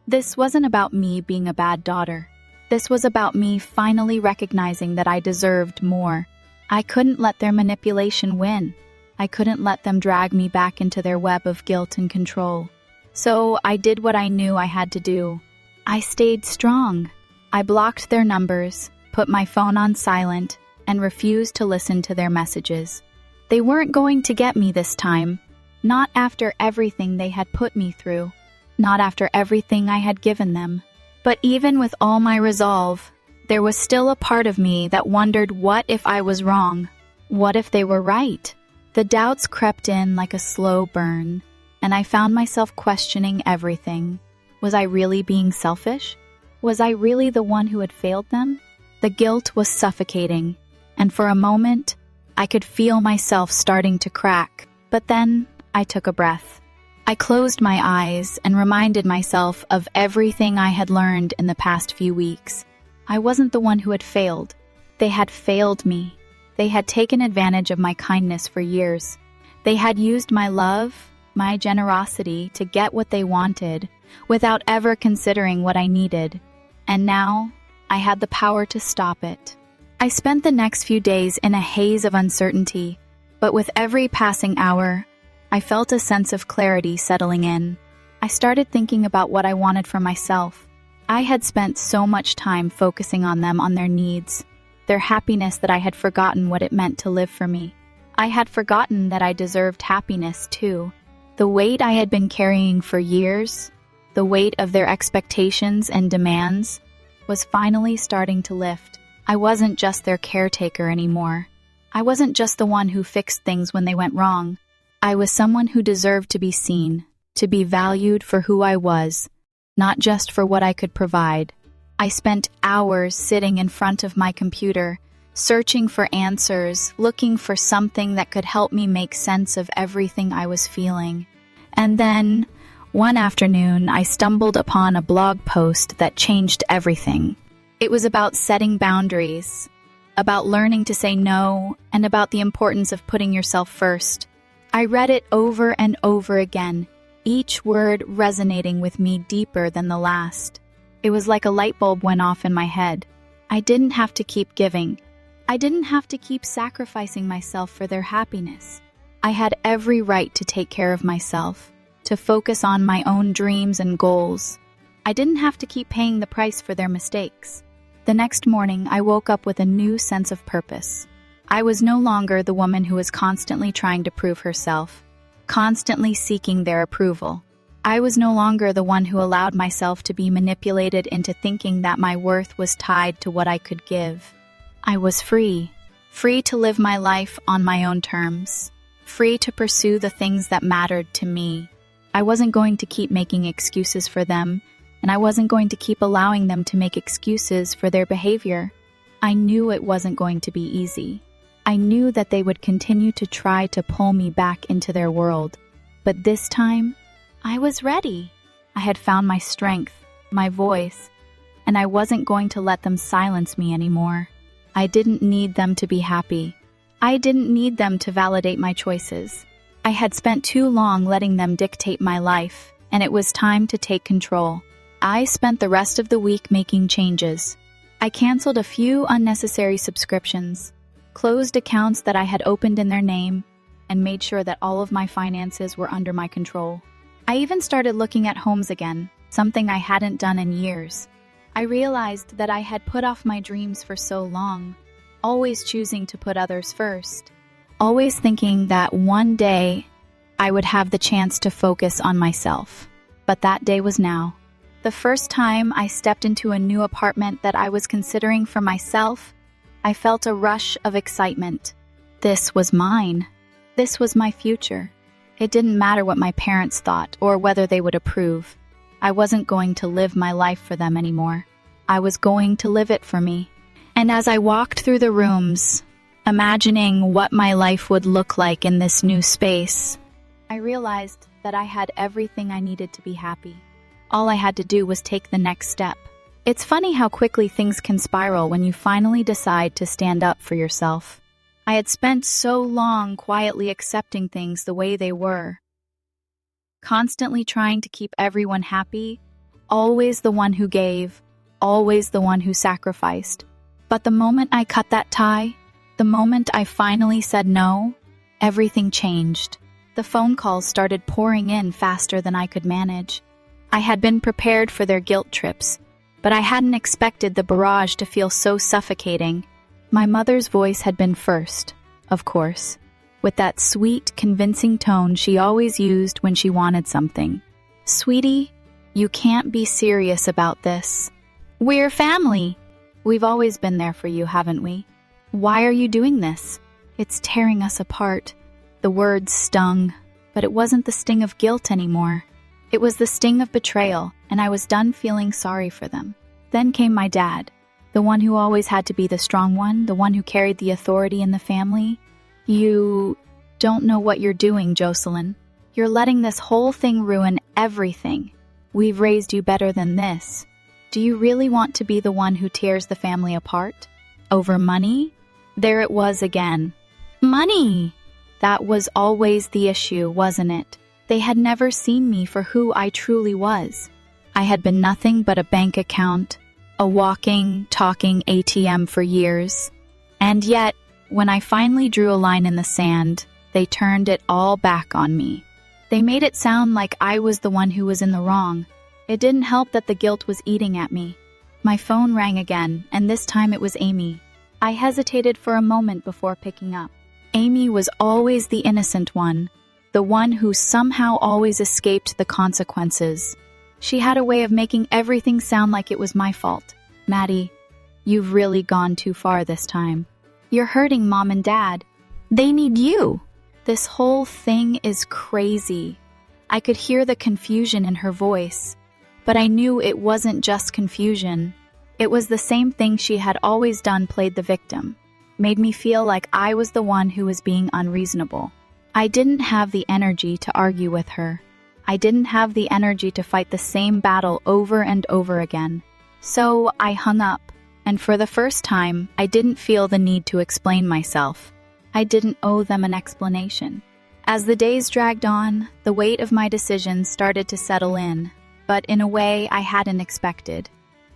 This wasn't about me being a bad daughter. This was about me finally recognizing that I deserved more. I couldn't let their manipulation win. I couldn't let them drag me back into their web of guilt and control. So I did what I knew I had to do. I stayed strong. I blocked their numbers, put my phone on silent, and refused to listen to their messages. They weren't going to get me this time. Not after everything they had put me through. Not after everything I had given them. But even with all my resolve, there was still a part of me that wondered, what if I was wrong? What if they were right? The doubts crept in like a slow burn, and I found myself questioning everything. Was I really being selfish? Was I really the one who had failed them? The guilt was suffocating, and for a moment, I could feel myself starting to crack. But then, I took a breath. I closed my eyes and reminded myself of everything I had learned in the past few weeks. I wasn't the one who had failed. They had failed me. They had taken advantage of my kindness for years. They had used my love, my generosity to get what they wanted, without ever considering what I needed. And now, I had the power to stop it. I spent the next few days in a haze of uncertainty, but with every passing hour, I felt a sense of clarity settling in. I started thinking about what I wanted for myself. I had spent so much time focusing on them, on their needs, their happiness, that I had forgotten what it meant to live for me. I had forgotten that I deserved happiness too. The weight I had been carrying for years, the weight of their expectations and demands, was finally starting to lift. I wasn't just their caretaker anymore. I wasn't just the one who fixed things when they went wrong. I was someone who deserved to be seen, to be valued for who I was, not just for what I could provide. I spent hours sitting in front of my computer, searching for answers, looking for something that could help me make sense of everything I was feeling. And then, one afternoon, I stumbled upon a blog post that changed everything. It was about setting boundaries, about learning to say no, and about the importance of putting yourself first. I read it over and over again, each word resonating with me deeper than the last. It was like a light bulb went off in my head. I didn't have to keep giving. I didn't have to keep sacrificing myself for their happiness. I had every right to take care of myself, to focus on my own dreams and goals. I didn't have to keep paying the price for their mistakes. The next morning, I woke up with a new sense of purpose. I was no longer the woman who was constantly trying to prove herself, constantly seeking their approval. I was no longer the one who allowed myself to be manipulated into thinking that my worth was tied to what I could give. I was free to live my life on my own terms, free to pursue the things that mattered to me. I wasn't going to keep making excuses for them, and I wasn't going to keep allowing them to make excuses for their behavior. I knew it wasn't going to be easy. I knew that they would continue to try to pull me back into their world. But this time, I was ready. I had found my strength, my voice, and I wasn't going to let them silence me anymore. I didn't need them to be happy. I didn't need them to validate my choices. I had spent too long letting them dictate my life, and it was time to take control. I spent the rest of the week making changes. I canceled a few unnecessary subscriptions, closed accounts that I had opened in their name, and made sure that all of my finances were under my control. I even started looking at homes again, something I hadn't done in years. I realized that I had put off my dreams for so long, always choosing to put others first, always thinking that one day I would have the chance to focus on myself. But that day was now. The first time I stepped into a new apartment that I was considering for myself, I felt a rush of excitement. This was mine. This was my future. It didn't matter what my parents thought or whether they would approve. I wasn't going to live my life for them anymore. I was going to live it for me. And as I walked through the rooms, imagining what my life would look like in this new space, I realized that I had everything I needed to be happy. All I had to do was take the next step. It's funny how quickly things can spiral when you finally decide to stand up for yourself. I had spent so long quietly accepting things the way they were, constantly trying to keep everyone happy, always the one who gave, always the one who sacrificed. But the moment I cut that tie, the moment I finally said no, everything changed. The phone calls started pouring in faster than I could manage. I had been prepared for their guilt trips, but I hadn't expected the barrage to feel so suffocating. My mother's voice had been first, of course, with that sweet, convincing tone she always used when she wanted something. "Sweetie, you can't be serious about this. We're family. We've always been there for you, haven't we? Why are you doing this? It's tearing us apart." The words stung, but it wasn't the sting of guilt anymore. It was the sting of betrayal, and I was done feeling sorry for them. Then came my dad, the one who always had to be the strong one, the one who carried the authority in the family. "You don't know what you're doing, Jocelyn. You're letting this whole thing ruin everything. We've raised you better than this. Do you really want to be the one who tears the family apart? Over money?" There it was again. Money! That was always the issue, wasn't it? They had never seen me for who I truly was. I had been nothing but a bank account, a walking, talking ATM for years. And yet, when I finally drew a line in the sand, they turned it all back on me. They made it sound like I was the one who was in the wrong. It didn't help that the guilt was eating at me. My phone rang again, and this time it was Amy. I hesitated for a moment before picking up. Amy was always the innocent one, the one who somehow always escaped the consequences. She had a way of making everything sound like it was my fault. "Maddie, you've really gone too far this time. You're hurting Mom and Dad. They need you. This whole thing is crazy." I could hear the confusion in her voice, but I knew it wasn't just confusion. It was the same thing she had always done, played the victim, made me feel like I was the one who was being unreasonable. I didn't have the energy to argue with her. I didn't have the energy to fight the same battle over and over again. So I hung up, and for the first time, I didn't feel the need to explain myself. I didn't owe them an explanation. As the days dragged on, the weight of my decisions started to settle in, but in a way I hadn't expected.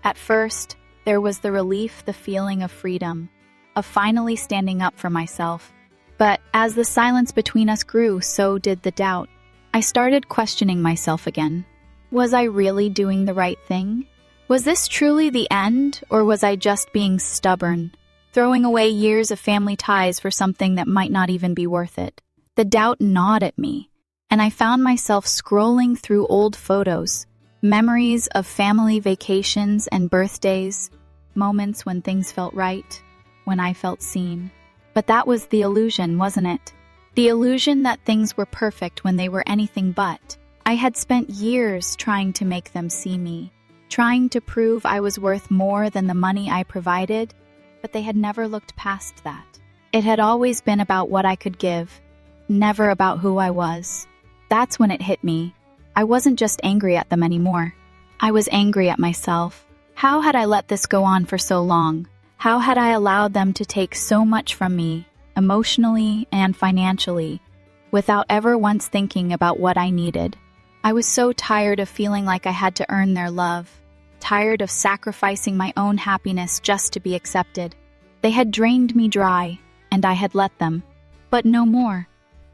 At first, there was the relief, the feeling of freedom, of finally standing up for myself. But as the silence between us grew, so did the doubt. I started questioning myself again. Was I really doing the right thing? Was this truly the end, or was I just being stubborn, throwing away years of family ties for something that might not even be worth it? The doubt gnawed at me, and I found myself scrolling through old photos, memories of family vacations and birthdays, moments when things felt right, when I felt seen. But that was the illusion, wasn't it? The illusion that things were perfect when they were anything but. I had spent years trying to make them see me, trying to prove I was worth more than the money I provided, but they had never looked past that. It had always been about what I could give, never about who I was. That's when it hit me. I wasn't just angry at them anymore. I was angry at myself. How had I let this go on for so long? How had I allowed them to take so much from me, emotionally and financially, without ever once thinking about what I needed? I was so tired of feeling like I had to earn their love, tired of sacrificing my own happiness just to be accepted. They had drained me dry, and I had let them. But no more.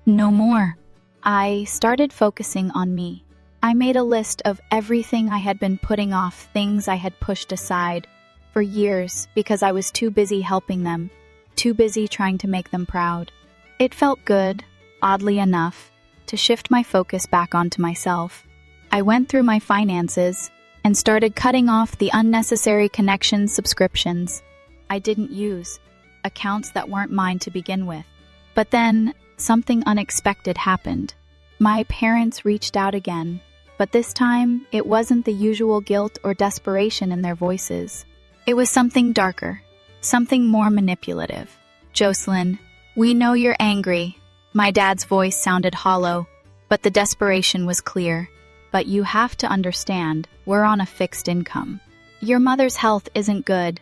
No more. I started focusing on me. I made a list of everything I had been putting off, things I had pushed aside for years because I was too busy helping them, too busy trying to make them proud. It felt good, oddly enough, to shift my focus back onto myself. I went through my finances and started cutting off the unnecessary connection subscriptions I didn't use, accounts that weren't mine to begin with. But then something unexpected happened. My parents reached out again, but this time it wasn't the usual guilt or desperation in their voices. It was something darker, something more manipulative. "Jocelyn, we know you're angry." My dad's voice sounded hollow, but the desperation was clear. "But you have to understand, we're on a fixed income. Your mother's health isn't good.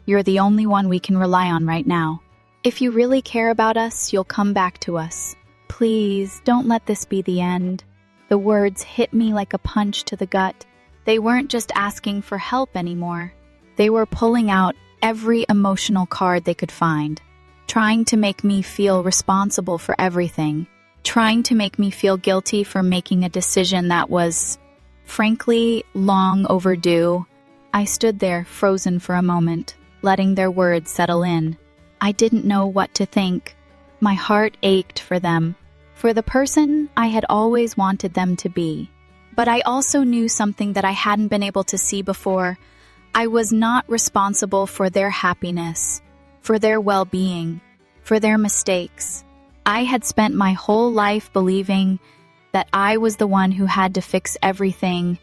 You're the only one we can rely on right now. If you really care about us, you'll come back to us. Please, don't let this be the end." The words hit me like a punch to the gut. They weren't just asking for help anymore. They were pulling out every emotional card they could find, trying to make me feel responsible for everything, trying to make me feel guilty for making a decision that was, frankly, long overdue. I stood there, frozen for a moment, letting their words settle in. I didn't know what to think. My heart ached for them, for the person I had always wanted them to be. But I also knew something that I hadn't been able to see before. I was not responsible for their happiness, for their well-being, for their mistakes. I had spent my whole life believing that I was the one who had to fix everything,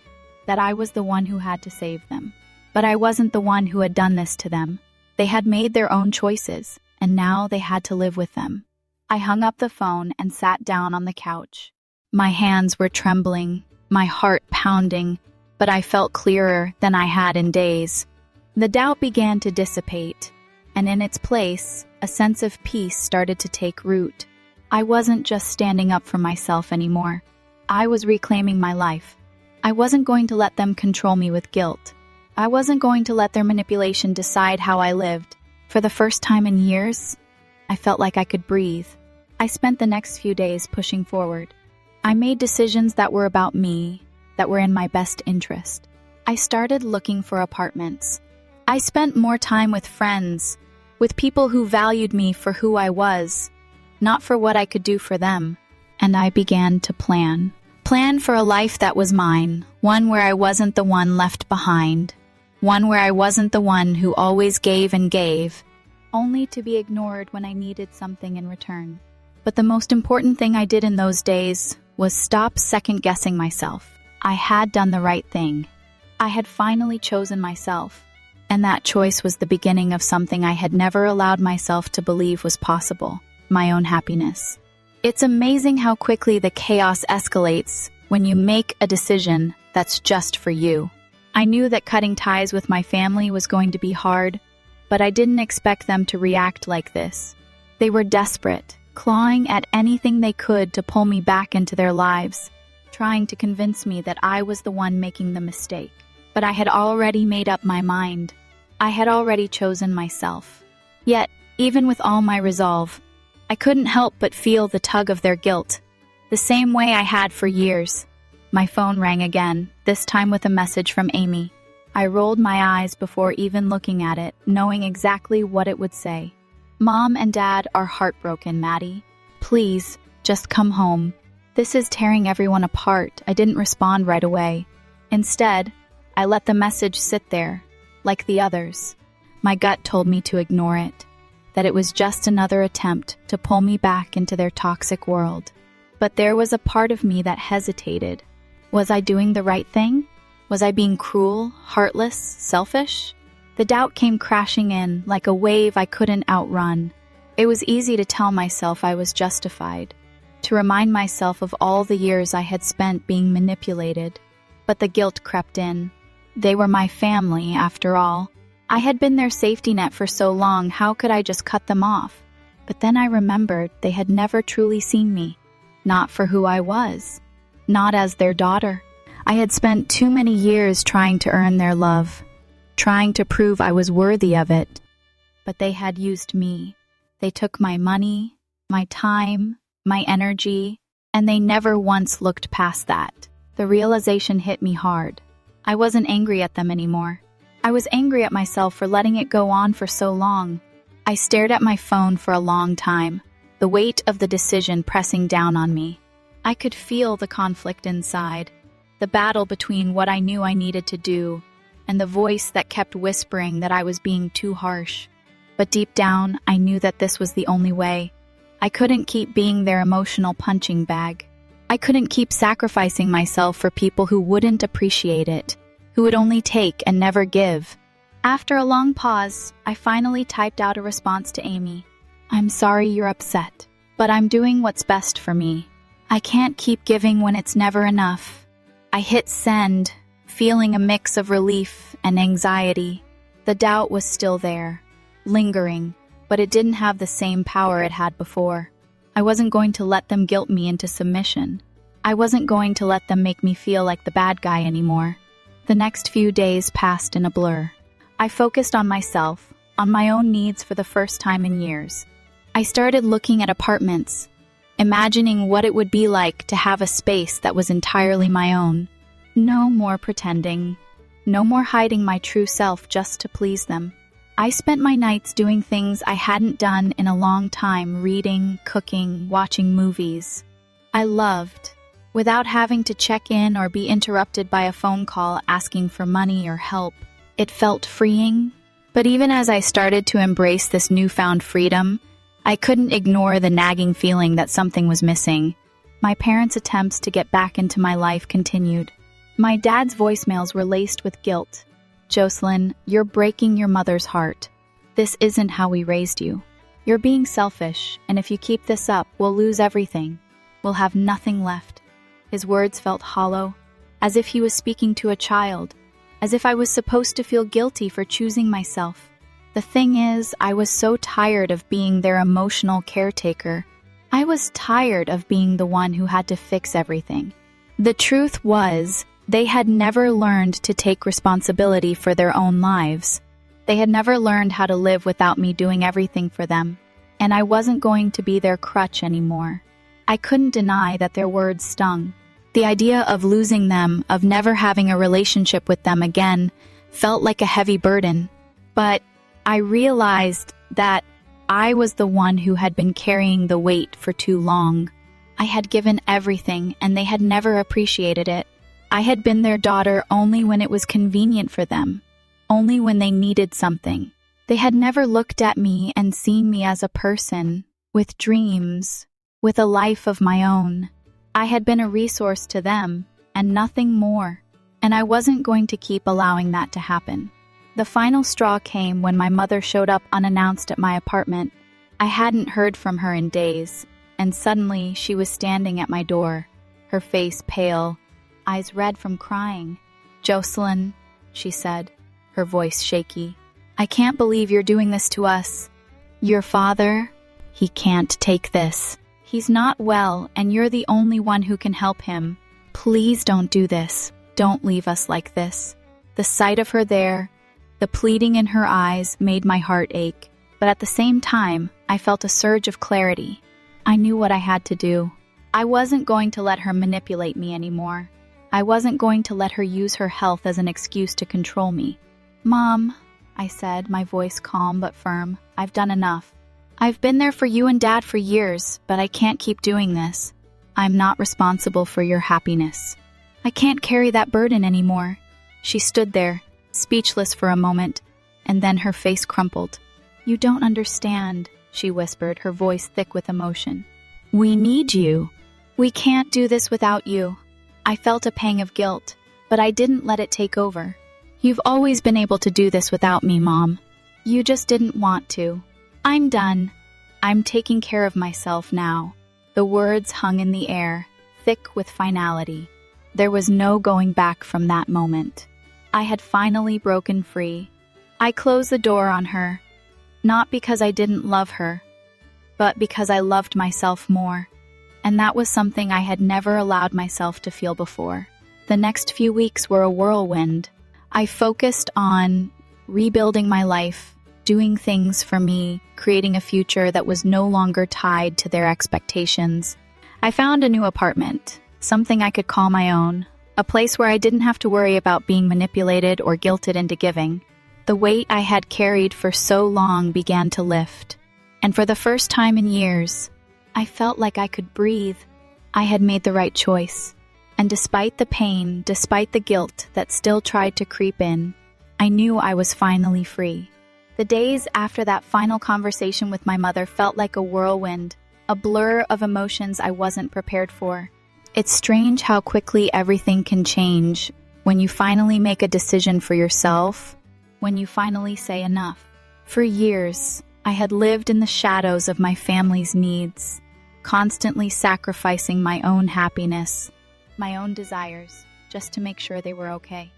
that I was the one who had to save them. But I wasn't the one who had done this to them. They had made their own choices, and now they had to live with them. I hung up the phone and sat down on the couch. My hands were trembling, my heart pounding, but I felt clearer than I had in days. The doubt began to dissipate, and in its place, a sense of peace started to take root. I wasn't just standing up for myself anymore. I was reclaiming my life. I wasn't going to let them control me with guilt. I wasn't going to let their manipulation decide how I lived. For the first time in years, I felt like I could breathe. I spent the next few days pushing forward. I made decisions that were about me, that were in my best interest. I started looking for apartments. I spent more time with friends, with people who valued me for who I was, not for what I could do for them. And I began to plan. Plan for a life that was mine, one where I wasn't the one left behind, one where I wasn't the one who always gave and gave, only to be ignored when I needed something in return. But the most important thing I did in those days was stop second-guessing myself. I had done the right thing. I had finally chosen myself, and that choice was the beginning of something I had never allowed myself to believe was possible, my own happiness. It's amazing how quickly the chaos escalates when you make a decision that's just for you. I knew that cutting ties with my family was going to be hard, but I didn't expect them to react like this. They were desperate, clawing at anything they could to pull me back into their lives, trying to convince me that I was the one making the mistake. But I had already made up my mind. I had already chosen myself. Yet, even with all my resolve, I couldn't help but feel the tug of their guilt, the same way I had for years. My phone rang again, this time with a message from Amy. I rolled my eyes before even looking at it, knowing exactly what it would say. Mom and Dad are heartbroken, Maddie. Please, just come home. This is tearing everyone apart. I didn't respond right away. Instead, I let the message sit there, like the others. My gut told me to ignore it, that it was just another attempt to pull me back into their toxic world. But there was a part of me that hesitated. Was I doing the right thing? Was I being cruel, heartless, selfish? The doubt came crashing in like a wave I couldn't outrun. It was easy to tell myself I was justified, to remind myself of all the years I had spent being manipulated. But the guilt crept in. They were my family, after all. I had been their safety net for so long, how could I just cut them off? But then I remembered they had never truly seen me, not for who I was, not as their daughter. I had spent too many years trying to earn their love, trying to prove I was worthy of it. But they had used me. They took my money, my time, my energy, and they never once looked past that. The realization hit me hard. I wasn't angry at them anymore. I was angry at myself for letting it go on for so long. I stared at my phone for a long time, the weight of the decision pressing down on me. I could feel the conflict inside, the battle between what I knew I needed to do and the voice that kept whispering that I was being too harsh. But deep down, I knew that this was the only way. I couldn't keep being their emotional punching bag. I couldn't keep sacrificing myself for people who wouldn't appreciate it, who would only take and never give. After a long pause, I finally typed out a response to Amy. I'm sorry you're upset, but I'm doing what's best for me. I can't keep giving when it's never enough. I hit send, feeling a mix of relief and anxiety. The doubt was still there, lingering, but it didn't have the same power it had before. I wasn't going to let them guilt me into submission. I wasn't going to let them make me feel like the bad guy anymore. The next few days passed in a blur. I focused on myself, on my own needs for the first time in years. I started looking at apartments, imagining what it would be like to have a space that was entirely my own. No more pretending, no more hiding my true self just to please them. I spent my nights doing things I hadn't done in a long time, reading, cooking, watching movies. I loved, without having to check in or be interrupted by a phone call asking for money or help. It felt freeing, but even as I started to embrace this newfound freedom, I couldn't ignore the nagging feeling that something was missing. My parents' attempts to get back into my life continued. My dad's voicemails were laced with guilt. "Jocelyn, you're breaking your mother's heart. This isn't how we raised you. You're being selfish, and if you keep this up, we'll lose everything. We'll have nothing left." His words felt hollow, as if he was speaking to a child, as if I was supposed to feel guilty for choosing myself. The thing is, I was so tired of being their emotional caretaker. I was tired of being the one who had to fix everything. The truth was, they had never learned to take responsibility for their own lives. They had never learned how to live without me doing everything for them, and I wasn't going to be their crutch anymore. I couldn't deny that their words stung. The idea of losing them, of never having a relationship with them again, felt like a heavy burden. But I realized that I was the one who had been carrying the weight for too long. I had given everything, and they had never appreciated it. I had been their daughter only when it was convenient for them, only when they needed something. They had never looked at me and seen me as a person, with dreams, with a life of my own. I had been a resource to them, and nothing more, and I wasn't going to keep allowing that to happen. The final straw came when my mother showed up unannounced at my apartment. I hadn't heard from her in days, and suddenly she was standing at my door, her face pale, eyes red from crying. "Jocelyn," she said, her voice shaky, "I can't believe you're doing this to us. Your father, he can't take this. He's not well, and you're the only one who can help him. Please don't do this. Don't leave us like this." The sight of her there, the pleading in her eyes, made my heart ache. But at the same time, I felt a surge of clarity. I knew what I had to do. I wasn't going to let her manipulate me anymore. I wasn't going to let her use her health as an excuse to control me. "Mom," I said, my voice calm but firm, "I've done enough. I've been there for you and Dad for years, but I can't keep doing this. I'm not responsible for your happiness. I can't carry that burden anymore." She stood there, speechless for a moment, and then her face crumpled. "You don't understand," she whispered, her voice thick with emotion. "We need you. We can't do this without you." I felt a pang of guilt, but I didn't let it take over. "You've always been able to do this without me, Mom. You just didn't want to. I'm done. I'm taking care of myself now." The words hung in the air, thick with finality. There was no going back from that moment. I had finally broken free. I closed the door on her, not because I didn't love her, but because I loved myself more. And that was something I had never allowed myself to feel before. The next few weeks were a whirlwind. I focused on rebuilding my life, doing things for me, creating a future that was no longer tied to their expectations. I found a new apartment, something I could call my own, a place where I didn't have to worry about being manipulated or guilted into giving. The weight I had carried for so long began to lift, and for the first time in years, I felt like I could breathe. I had made the right choice, and despite the pain, despite the guilt that still tried to creep in, I knew I was finally free. The days after that final conversation with my mother felt like a whirlwind, a blur of emotions I wasn't prepared for. It's strange how quickly everything can change when you finally make a decision for yourself, when you finally say enough. For years, I had lived in the shadows of my family's needs, constantly sacrificing my own happiness, my own desires, just to make sure they were okay.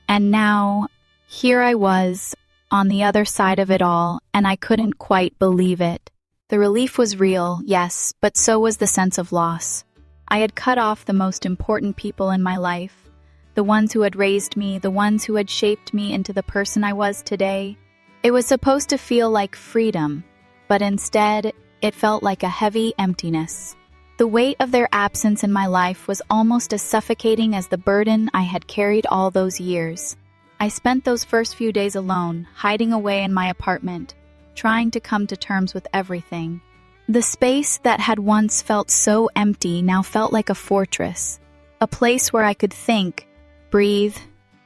And now, here I was, on the other side of it all, and I couldn't quite believe it. The relief was real, yes, but so was the sense of loss. I had cut off the most important people in my life, the ones who had raised me, the ones who had shaped me into the person I was today. It was supposed to feel like freedom, but instead, it felt like a heavy emptiness. The weight of their absence in my life was almost as suffocating as the burden I had carried all those years. I spent those first few days alone, hiding away in my apartment, trying to come to terms with everything. The space that had once felt so empty now felt like a fortress, a place where I could think, breathe,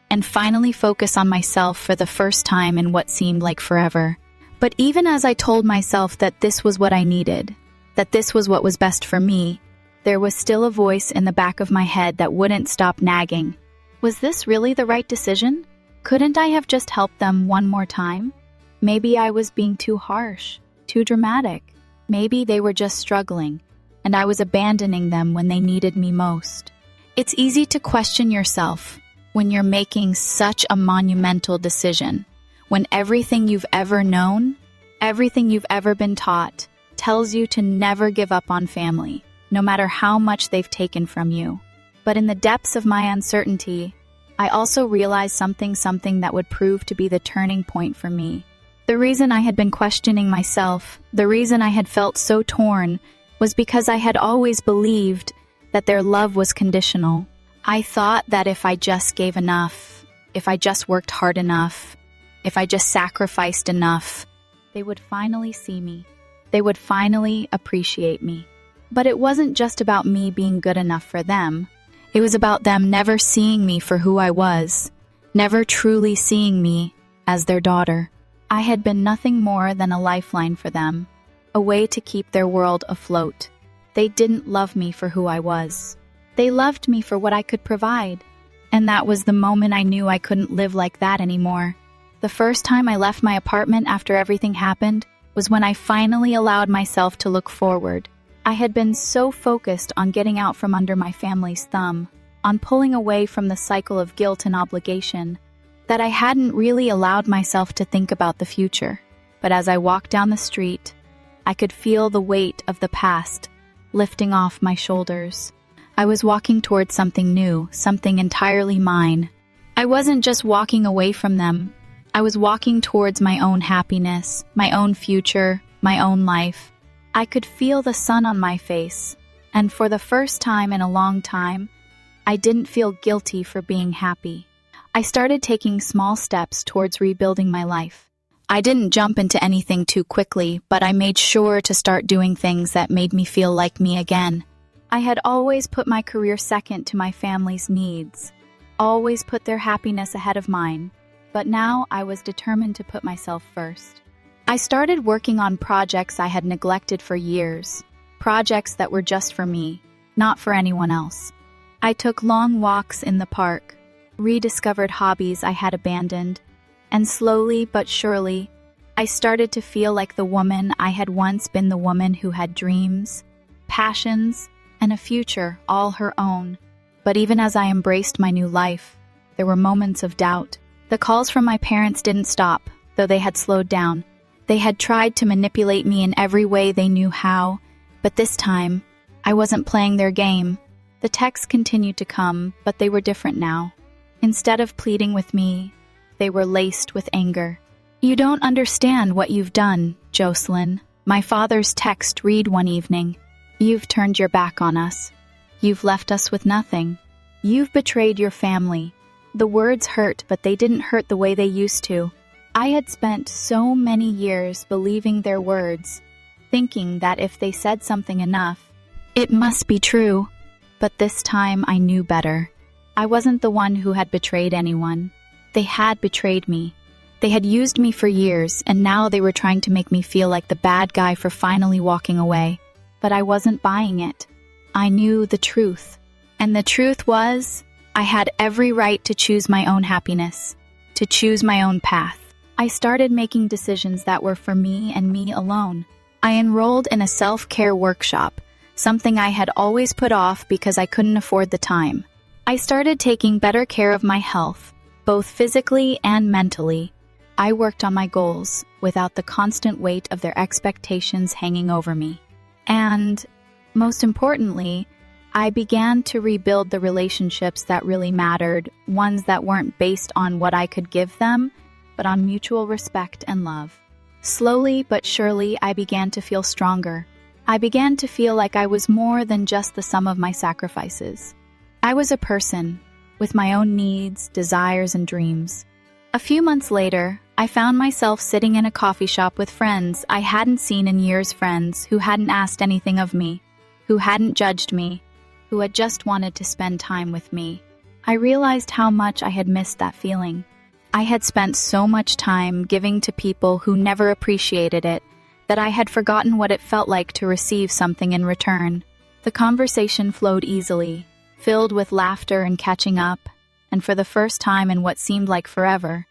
and finally focus on myself for the first time in what seemed like forever. But even as I told myself that this was what I needed, that this was what was best for me, there was still a voice in the back of my head that wouldn't stop nagging. Was this really the right decision? Couldn't I have just helped them one more time? Maybe I was being too harsh, too dramatic. Maybe they were just struggling, and I was abandoning them when they needed me most. It's easy to question yourself when you're making such a monumental decision, when everything you've ever known, everything you've ever been taught, tells you to never give up on family, no matter how much they've taken from you. But in the depths of my uncertainty, I also realized something that would prove to be the turning point for me. The reason I had been questioning myself, the reason I had felt so torn, was because I had always believed that their love was conditional. I thought that if I just gave enough, if I just worked hard enough, if I just sacrificed enough, they would finally see me. They would finally appreciate me. But it wasn't just about me being good enough for them. It was about them never seeing me for who I was, never truly seeing me as their daughter. I had been nothing more than a lifeline for them, a way to keep their world afloat. They didn't love me for who I was. They loved me for what I could provide. And that was the moment I knew I couldn't live like that anymore. The first time I left my apartment after everything happened was when I finally allowed myself to look forward. I had been so focused on getting out from under my family's thumb, on pulling away from the cycle of guilt and obligation, that I hadn't really allowed myself to think about the future. But as I walked down the street, I could feel the weight of the past lifting off my shoulders. I was walking towards something new, something entirely mine. I wasn't just walking away from them. I was walking towards my own happiness, my own future, my own life. I could feel the sun on my face, and for the first time in a long time, I didn't feel guilty for being happy. I started taking small steps towards rebuilding my life. I didn't jump into anything too quickly, but I made sure to start doing things that made me feel like me again. I had always put my career second to my family's needs, always put their happiness ahead of mine, but now I was determined to put myself first. I started working on projects I had neglected for years, projects that were just for me, not for anyone else. I took long walks in the park, rediscovered hobbies I had abandoned, and slowly but surely, I started to feel like the woman I had once been, the woman who had dreams, passions, and a future all her own. But even as I embraced my new life, there were moments of doubt. The calls from my parents didn't stop, though they had slowed down. They had tried to manipulate me in every way they knew how, but this time, I wasn't playing their game. The texts continued to come, but they were different now. Instead of pleading with me, they were laced with anger. "You don't understand what you've done, Jocelyn," my father's text read one evening. "You've turned your back on us. You've left us with nothing. You've betrayed your family." The words hurt, but they didn't hurt the way they used to. I had spent so many years believing their words, thinking that if they said something enough, it must be true. But this time I knew better. I wasn't the one who had betrayed anyone. They had betrayed me. They had used me for years, and now they were trying to make me feel like the bad guy for finally walking away. But I wasn't buying it. I knew the truth. And the truth was, I had every right to choose my own happiness, to choose my own path. I started making decisions that were for me and me alone. I enrolled in a self-care workshop, something I had always put off because I couldn't afford the time. I started taking better care of my health, both physically and mentally. I worked on my goals without the constant weight of their expectations hanging over me. And, most importantly, I began to rebuild the relationships that really mattered, ones that weren't based on what I could give them, but on mutual respect and love. Slowly but surely, I began to feel stronger. I began to feel like I was more than just the sum of my sacrifices. I was a person, with my own needs, desires, and dreams. A few months later, I found myself sitting in a coffee shop with friends I hadn't seen in years, friends who hadn't asked anything of me, who hadn't judged me, who had just wanted to spend time with me. I realized how much I had missed that feeling. I had spent so much time giving to people who never appreciated it that I had forgotten what it felt like to receive something in return. The conversation flowed easily, filled with laughter and catching up, and for the first time in what seemed like forever,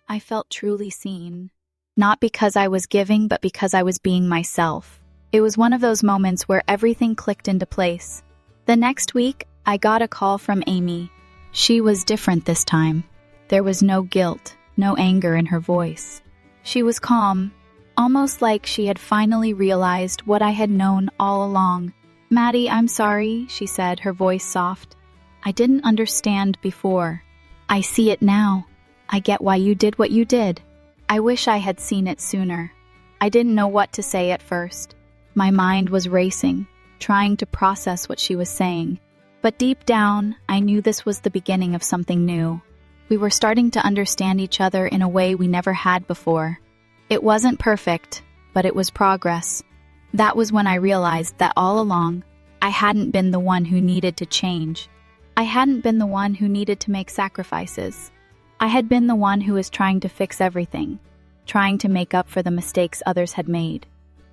I felt truly seen. Not because I was giving, but because I was being myself. It was one of those moments where everything clicked into place. The next week, I got a call from Amy. She was different this time. There was no guilt, no anger in her voice. She was calm, almost like she had finally realized what I had known all along. "Maddie, I'm sorry," she said, her voice soft. "I didn't understand before. I see it now. I get why you did what you did. I wish I had seen it sooner." I didn't know what to say at first. My mind was racing, trying to process what she was saying. But deep down, I knew this was the beginning of something new. We were starting to understand each other in a way we never had before. It wasn't perfect, but it was progress. That was when I realized that all along, I hadn't been the one who needed to change. I hadn't been the one who needed to make sacrifices. I had been the one who was trying to fix everything, trying to make up for the mistakes others had made.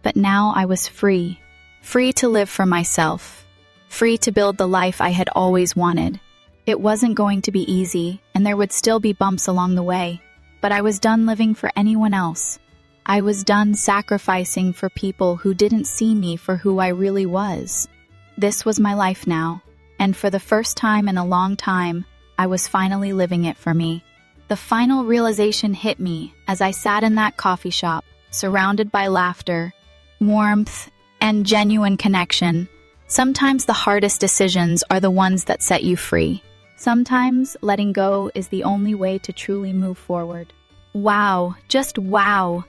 But now I was free. Free to live for myself. Free to build the life I had always wanted. It wasn't going to be easy, and there would still be bumps along the way. But I was done living for anyone else. I was done sacrificing for people who didn't see me for who I really was. This was my life now, and for the first time in a long time, I was finally living it for me. The final realization hit me as I sat in that coffee shop, surrounded by laughter, warmth, and genuine connection. Sometimes the hardest decisions are the ones that set you free. Sometimes letting go is the only way to truly move forward. Wow, just wow!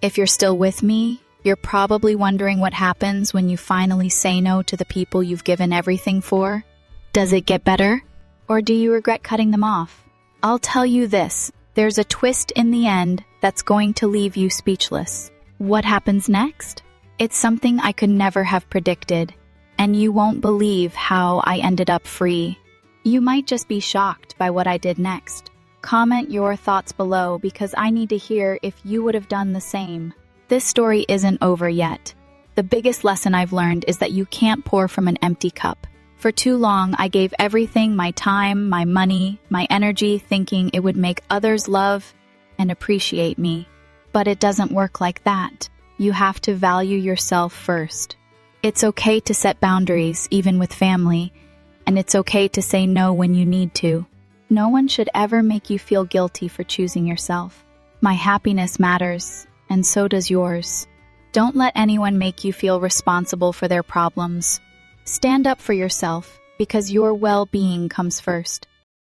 If you're still with me, you're probably wondering what happens when you finally say no to the people you've given everything for. Does it get better? Or do you regret cutting them off? I'll tell you this, there's a twist in the end that's going to leave you speechless. What happens next? It's something I could never have predicted, and you won't believe how I ended up free. You might just be shocked by what I did next. Comment your thoughts below because I need to hear if you would have done the same. This story isn't over yet. The biggest lesson I've learned is that you can't pour from an empty cup. For too long, I gave everything, my time, my money, my energy, thinking it would make others love and appreciate me. But it doesn't work like that. You have to value yourself first. It's okay to set boundaries, even with family, and it's okay to say no when you need to. No one should ever make you feel guilty for choosing yourself. My happiness matters, and so does yours. Don't let anyone make you feel responsible for their problems. Stand up for yourself, because your well-being comes first.